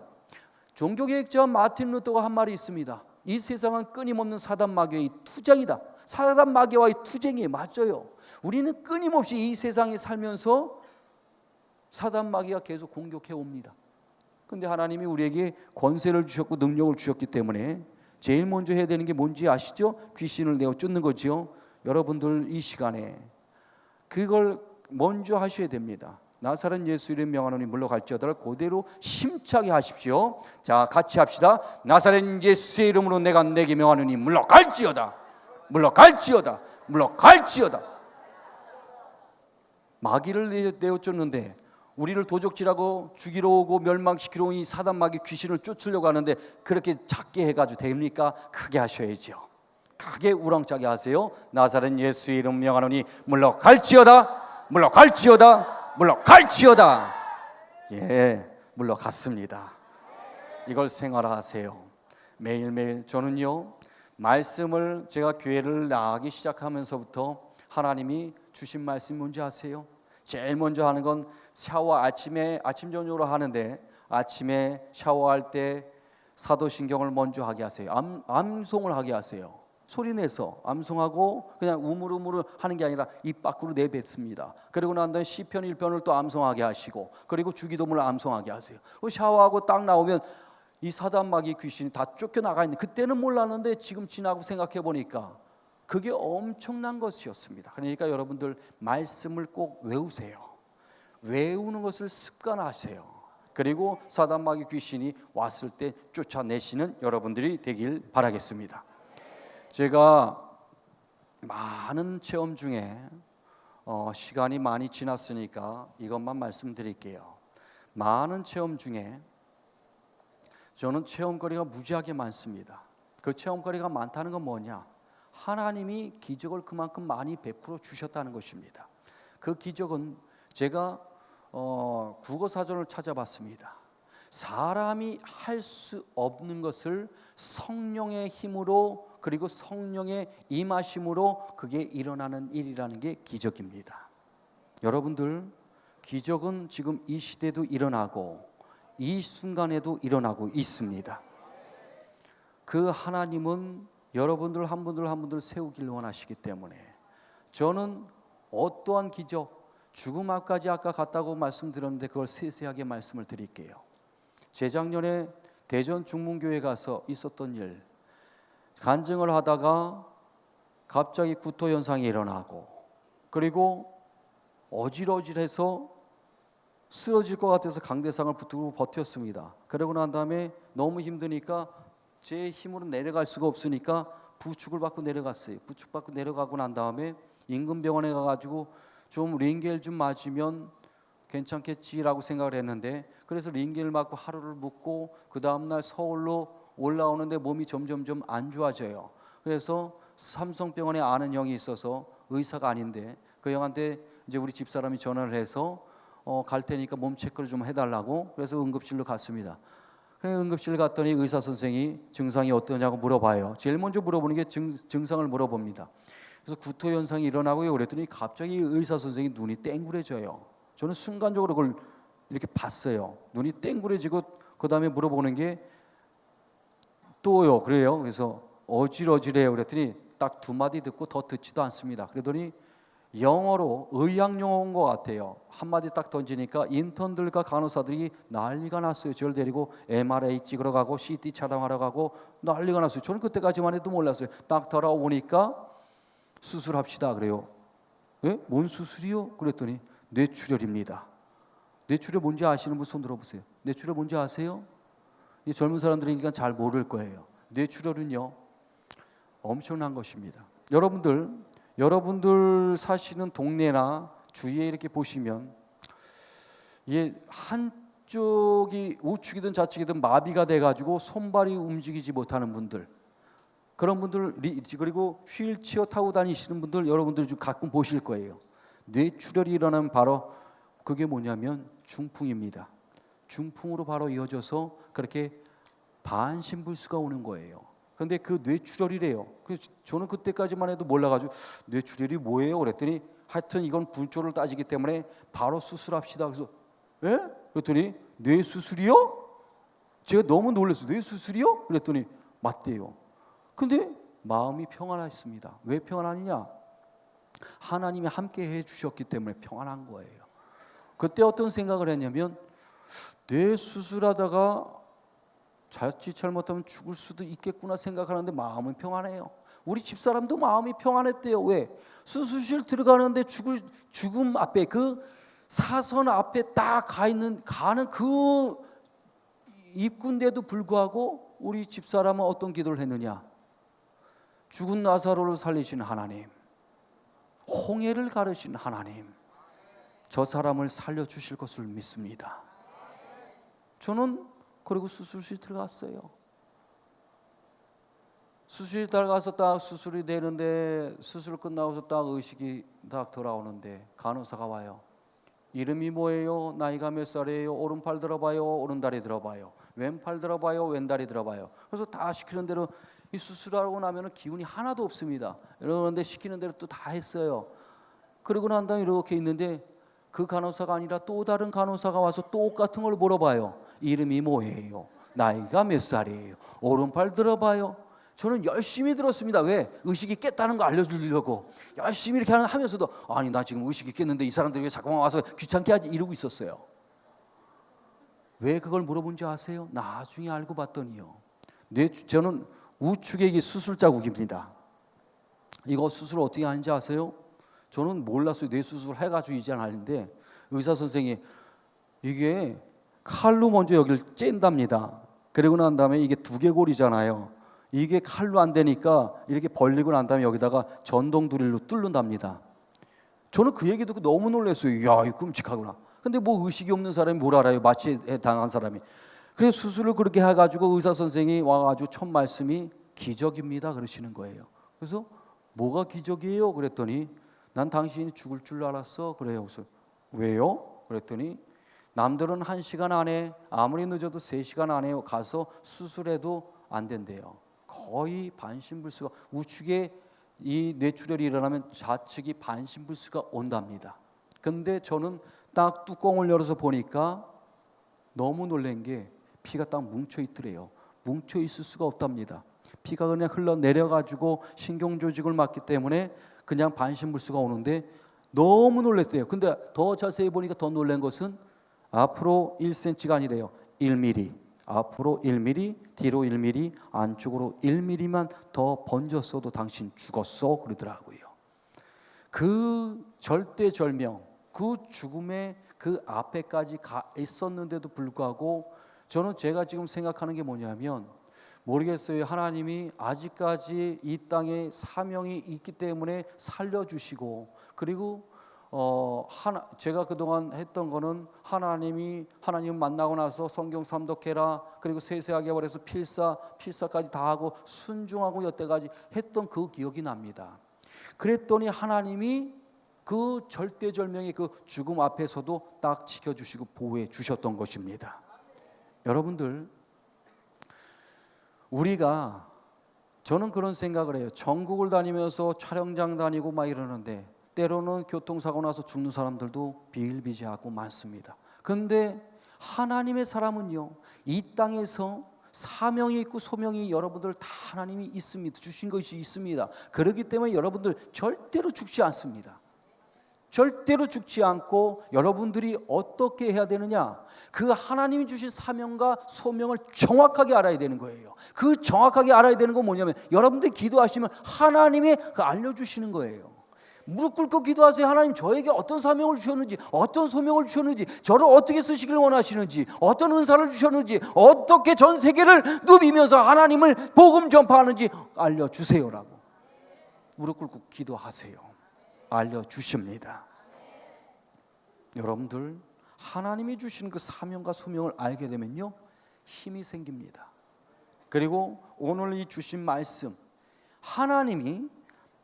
종교개혁자 마틴 루터가 한 말이 있습니다. 이 세상은 끊임없는 사단마귀의 투쟁이다. 사단마귀와의 투쟁이 맞아요. 우리는 끊임없이 이 세상에 살면서 사단마귀가 계속 공격해 옵니다. 그런데 하나님이 우리에게 권세를 주셨고 능력을 주셨기 때문에 제일 먼저 해야 되는 게 뭔지 아시죠? 귀신을 내어 쫓는 거죠. 여러분들 이 시간에 그걸 먼저 하셔야 됩니다. 나사렛 예수 이름 명하노니 물러갈지어다. 그대로 심차게 하십시오. 자, 같이 합시다. 나사렛 예수의 이름으로 내가 내게 명하노니 물러갈지어다. 물러갈지어다. 물러갈지어다. 마귀를 내어 쫓는데 우리를 도적질하고 죽이러 오고 멸망시키러 온 이 사단 마귀 귀신을 쫓으려고 하는데 그렇게 작게 해가지고 됩니까? 크게 하셔야죠. 크게 우렁차게 하세요. 나사렛 예수의 이름 명하노니 물러갈지어다. 물러갈지어다. 물러갈지어다. 물러갔습니다. 이걸 생활하세요. 매일매일. 저는요, 말씀을 제가 교회를 나가기 시작하면서부터 하나님이 주신 말씀이 뭔지 아세요? 제일 먼저 하는 건 샤워, 아침 저녁으로 하는데 아침에 샤워할 때 사도신경을 먼저 하게 하세요. 암송을 하게 하세요. 소리 내서 암송하고 그냥 우물우물 하는 게 아니라 입 밖으로 내뱉습니다. 그리고 난 다음에 시편 1편을 또 암송하게 하시고, 그리고 주기도문을 암송하게 하세요. 샤워하고 딱 나오면 이 사단마귀 귀신이 다 쫓겨나가 있는, 그때는 몰랐는데 지금 지나고 생각해 보니까 그게 엄청난 것이었습니다. 그러니까 여러분들 말씀을 꼭 외우세요. 외우는 것을 습관하세요. 그리고 사단마귀 귀신이 왔을 때 쫓아내시는 여러분들이 되길 바라겠습니다. 제가 많은 체험 중에 시간이 많이 지났으니까 이것만 말씀드릴게요. 많은 체험 중에 저는 체험거리가 무지하게 많습니다. 그 체험거리가 많다는 건 뭐냐? 하나님이 기적을 그만큼 많이 베풀어 주셨다는 것입니다. 그 기적은 제가 국어사전을 찾아봤습니다. 사람이 할 수 없는 것을 성령의 힘으로, 그리고 성령의 임하심으로 그게 일어나는 일이라는 게 기적입니다. 여러분들, 기적은 지금 이 시대도 일어나고 이 순간에도 일어나고 있습니다. 그 하나님은 여러분들 한 분들 한 분들 세우길 원하시기 때문에 저는 어떠한 기적, 죽음 앞까지 아까 갔다고 말씀드렸는데 그걸 세세하게 말씀을 드릴게요. 재작년에 대전 중문교회 가서 있었던 일, 간증을 하다가 갑자기 구토 현상이 일어나고, 그리고 어질어질해서 쓰러질 것 같아서 강대상을 붙들고 버텼습니다. 그러고 난 다음에 너무 힘드니까 제 힘으로 내려갈 수가 없으니까 부축을 받고 내려갔어요. 부축 받고 내려가고 난 다음에 인근 병원에 가가지고 좀 링겔 좀 맞으면 괜찮겠지라고 생각을 했는데, 그래서 링겔 맞고 하루를 묵고 그 다음날 서울로 올라오는데 몸이 점점점 안 좋아져요. 그래서 삼성병원에 아는 형이 있어서 의사가 아닌데 그 형한테 이제 우리 집사람이 전화를 해서 갈 테니까 몸 체크를 좀 해달라고, 그래서 응급실로 갔습니다. 그래서 응급실 갔더니 의사 선생이 증상이 어떠냐고 물어봐요. 제일 먼저 물어보는 게 증상을 물어봅니다. 그래서 구토 현상이 일어나고요. 그랬더니 갑자기 의사 선생이 눈이 땡그레져요. 저는 순간적으로 그걸 이렇게 봤어요. 눈이 땡그레지고 그 다음에 물어보는 게 또요. 그래요. 그래서 어질어질해요. 그랬더니 딱 두 마디 듣고 더 듣지도 않습니다. 그러더니 영어로 의학 용어인 것 같아요. 한마디 딱 던지니까 인턴들과 간호사들이 난리가 났어요. 저를 데리고 MRI 찍으러 가고 CT 촬영하러 가고 난리가 났어요. 저는 그때까지만 해도 몰랐어요. 딱 돌아오니까 수술합시다 그래요. 예? 뭔 수술이요? 그랬더니 뇌출혈입니다. 뇌출혈 뭔지 아시는 분 손 들어보세요. 뇌출혈 뭔지 아세요? 이 젊은 사람들이니까 잘 모를 거예요. 뇌출혈은요 엄청난 것입니다. 여러분들 사시는 동네나 주위에 이렇게 보시면 이게 한쪽이 우측이든 좌측이든 마비가 돼가지고 손발이 움직이지 못하는 분들, 그런 분들, 그리고 휠체어 타고 다니시는 분들 여러분들 좀 가끔 보실 거예요. 뇌출혈이 일어나면 바로 그게 뭐냐면 중풍입니다. 중풍으로 바로 이어져서 그렇게 반신불수가 오는 거예요. 그런데 그 뇌출혈이래요. 그래서 저는 그때까지만 해도 몰라가지고 뇌출혈이 뭐예요? 그랬더니 하여튼 이건 불조를 따지기 때문에 바로 수술합시다. 그래서 예? 그랬더니 뇌수술이요? 제가 너무 놀랐어요. 뇌수술이요? 그랬더니 맞대요. 근데 마음이 평안했습니다. 왜 평안하느냐? 하나님이 함께 해주셨기 때문에 평안한 거예요. 그때 어떤 생각을 했냐면 뇌수술하다가 자칫 잘못하면 죽을 수도 있겠구나 생각하는데 마음은 평안해요. 우리 집사람도 마음이 평안했대요. 왜? 수술실 들어가는데 죽음 앞에 그 사선 앞에 딱 가는 그 입구인데도 불구하고 우리 집사람은 어떤 기도를 했느냐? 죽은 나사로를 살리신 하나님, 홍해를 가르신 하나님, 저 사람을 살려주실 것을 믿습니다. 저는 그리고 수술실 들어갔어요. 수술실 들어가서 딱 수술이 되는데 수술 끝나고서 딱 의식이 딱 돌아오는데 간호사가 와요. 이름이 뭐예요? 나이가 몇 살이에요? 오른팔 들어봐요, 오른다리 들어봐요, 왼팔 들어봐요, 왼다리 들어봐요. 그래서 다 시키는 대로 이 수술하고 나면은 기운이 하나도 없습니다. 그런데 시키는 대로 또 다 했어요. 그러고 난 다음에 이렇게 있는데 그 간호사가 아니라 또 다른 간호사가 와서 똑같은 걸 물어봐요. 이름이 뭐예요? 나이가 몇 살이에요? 오른팔 들어봐요. 저는 열심히 들었습니다. 왜? 의식이 깼다는 거 알려주려고 열심히 이렇게 하면서도 아니 나 지금 의식이 깼는데 이 사람들이 왜 자꾸만 와서 귀찮게 하지 이러고 있었어요. 왜 그걸 물어본지 아세요? 나중에 알고 봤더니요, 저는 우측에 수술 자국입니다. 이거 수술 어떻게 하는지 아세요? 저는 몰랐어요. 뇌 수술을 해가지고 이제 하는데 의사 선생님이 이게 칼로 먼저 여기를 쨘답니다. 그리고 난 다음에 이게 두개골이잖아요. 이게 칼로 안 되니까 이렇게 벌리고 난 다음에 여기다가 전동 드릴로 뚫는답니다. 저는 그 얘기 듣고 너무 놀랐어요. 야, 이거 끔찍하구나. 근데 뭐 의식이 없는 사람이 뭘 알아요? 마취 당한 사람이. 그래서 수술을 그렇게 해가지고 의사 선생님이 와가지고 첫 말씀이 기적입니다 그러시는 거예요. 그래서 뭐가 기적이에요? 그랬더니 난 당신이 죽을 줄 알았어. 그래요. 그래서 왜요? 그랬더니 남들은 1시간 안에 아무리 늦어도 3시간 안에 가서 수술해도 안 된대요. 거의 반신불수가, 우측에 이 뇌출혈이 일어나면 좌측이 반신불수가 온답니다. 근데 저는 딱 뚜껑을 열어서 보니까 너무 놀란 게 피가 딱 뭉쳐 있더래요. 뭉쳐 있을 수가 없답니다. 피가 그냥 흘러내려가지고 신경조직을 막기 때문에 그냥 반신불수가 오는데 너무 놀랐대요. 근데 더 자세히 보니까 더 놀란 것은 앞으로 1cm가 아니래요. 1mm. 앞으로 1mm, 뒤로 1mm, 안쪽으로 1mm만 더 번졌어도 당신 죽었어 그러더라고요. 그 절대절명, 그 죽음의 그 앞에까지 가 있었는데도 불구하고 저는 제가 지금 생각하는 게 뭐냐면 모르겠어요. 하나님이 아직까지 이 땅에 사명이 있기 때문에 살려주시고, 그리고 제가 그동안 했던 거는 하나님 만나고 나서 성경 삼독해라, 그리고 세세하게 말해서 필사까지 다 하고 순종하고 여태까지 했던 그 기억이 납니다. 그랬더니 하나님이 그 절대절명의 그 죽음 앞에서도 딱 지켜주시고 보호해 주셨던 것입니다. 여러분들, 우리가, 저는 그런 생각을 해요. 전국을 다니면서 촬영장 다니고 막 이러는데 때로는 교통사고 나서 죽는 사람들도 비일비재하고 많습니다. 그런데 하나님의 사람은요, 이 땅에서 사명이 있고 소명이 여러분들 다 하나님이 있습니다. 주신 것이 있습니다. 그렇기 때문에 여러분들 절대로 죽지 않습니다. 절대로 죽지 않고 여러분들이 어떻게 해야 되느냐? 그 하나님이 주신 사명과 소명을 정확하게 알아야 되는 거예요. 그 정확하게 알아야 되는 건 뭐냐면 여러분들이 기도하시면 하나님이 알려주시는 거예요. 무릎 꿇고 기도하세요. 하나님, 저에게 어떤 사명을 주셨는지, 어떤 소명을 주셨는지, 저를 어떻게 쓰시길 원하시는지, 어떤 은사를 주셨는지, 어떻게 전 세계를 누비면서 하나님을 복음 전파하는지 알려주세요라고 무릎 꿇고 기도하세요. 알려주십니다. 여러분들, 하나님이 주시는 그 사명과 소명을 알게 되면요, 힘이 생깁니다. 그리고 오늘 이 주신 말씀, 하나님이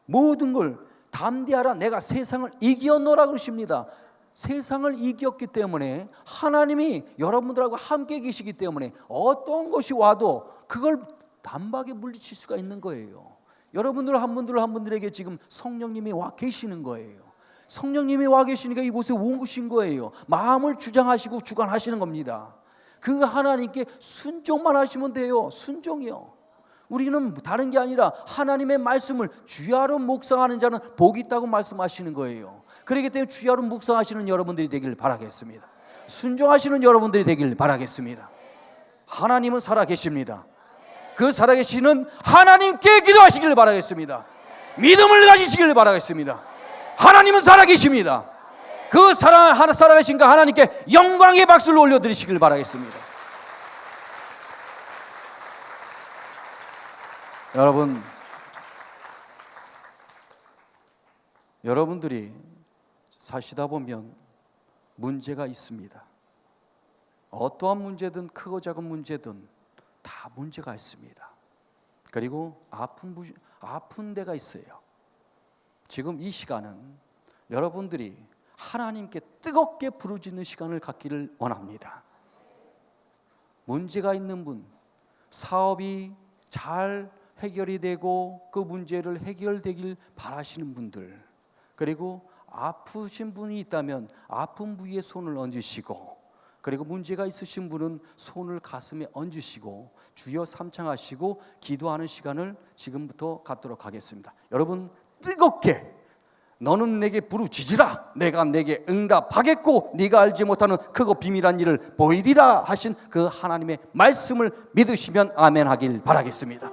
모든 걸 담대하라, 내가 세상을 이겼노라 그러십니다. 세상을 이겼기 때문에 하나님이 여러분들하고 함께 계시기 때문에 어떤 것이 와도 그걸 단박에 물리칠 수가 있는 거예요. 여러분들 한 분들에게 지금 성령님이 와 계시는 거예요. 성령님이 와 계시니까 이곳에 온 것인 거예요. 마음을 주장하시고 주관하시는 겁니다. 그 하나님께 순종만 하시면 돼요. 순종이요. 우리는 다른 게 아니라 하나님의 말씀을 주야로 묵상하는 자는 복이 있다고 말씀하시는 거예요. 그렇기 때문에 주야로 묵상하시는 여러분들이 되길 바라겠습니다. 순종하시는 여러분들이 되길 바라겠습니다. 하나님은 살아계십니다. 그 살아계시는 하나님께 기도하시길 바라겠습니다. 믿음을 가지시길 바라겠습니다. 하나님은 살아계십니다. 그 살아계신 그 하나님께 영광의 박수를 올려드리시길 바라겠습니다. 여러분들이 사시다 보면 문제가 있습니다. 어떠한 문제든 크고 작은 문제든 다 문제가 있습니다. 그리고 아픈 데가 있어요. 지금 이 시간은 여러분들이 하나님께 뜨겁게 부르짖는 시간을 갖기를 원합니다. 문제가 있는 분, 사업이 잘 해결이 되고 그 문제를 해결되길 바라시는 분들, 그리고 아프신 분이 있다면 아픈 부위에 손을 얹으시고, 그리고 문제가 있으신 분은 손을 가슴에 얹으시고 주여 삼창하시고 기도하는 시간을 지금부터 갖도록 하겠습니다. 여러분, 뜨겁게 너는 내게 부르짖으라 내가 내게 응답하겠고 네가 알지 못하는 크고 비밀한 일을 보이리라 하신 그 하나님의 말씀을 믿으시면 아멘 하길 바라겠습니다.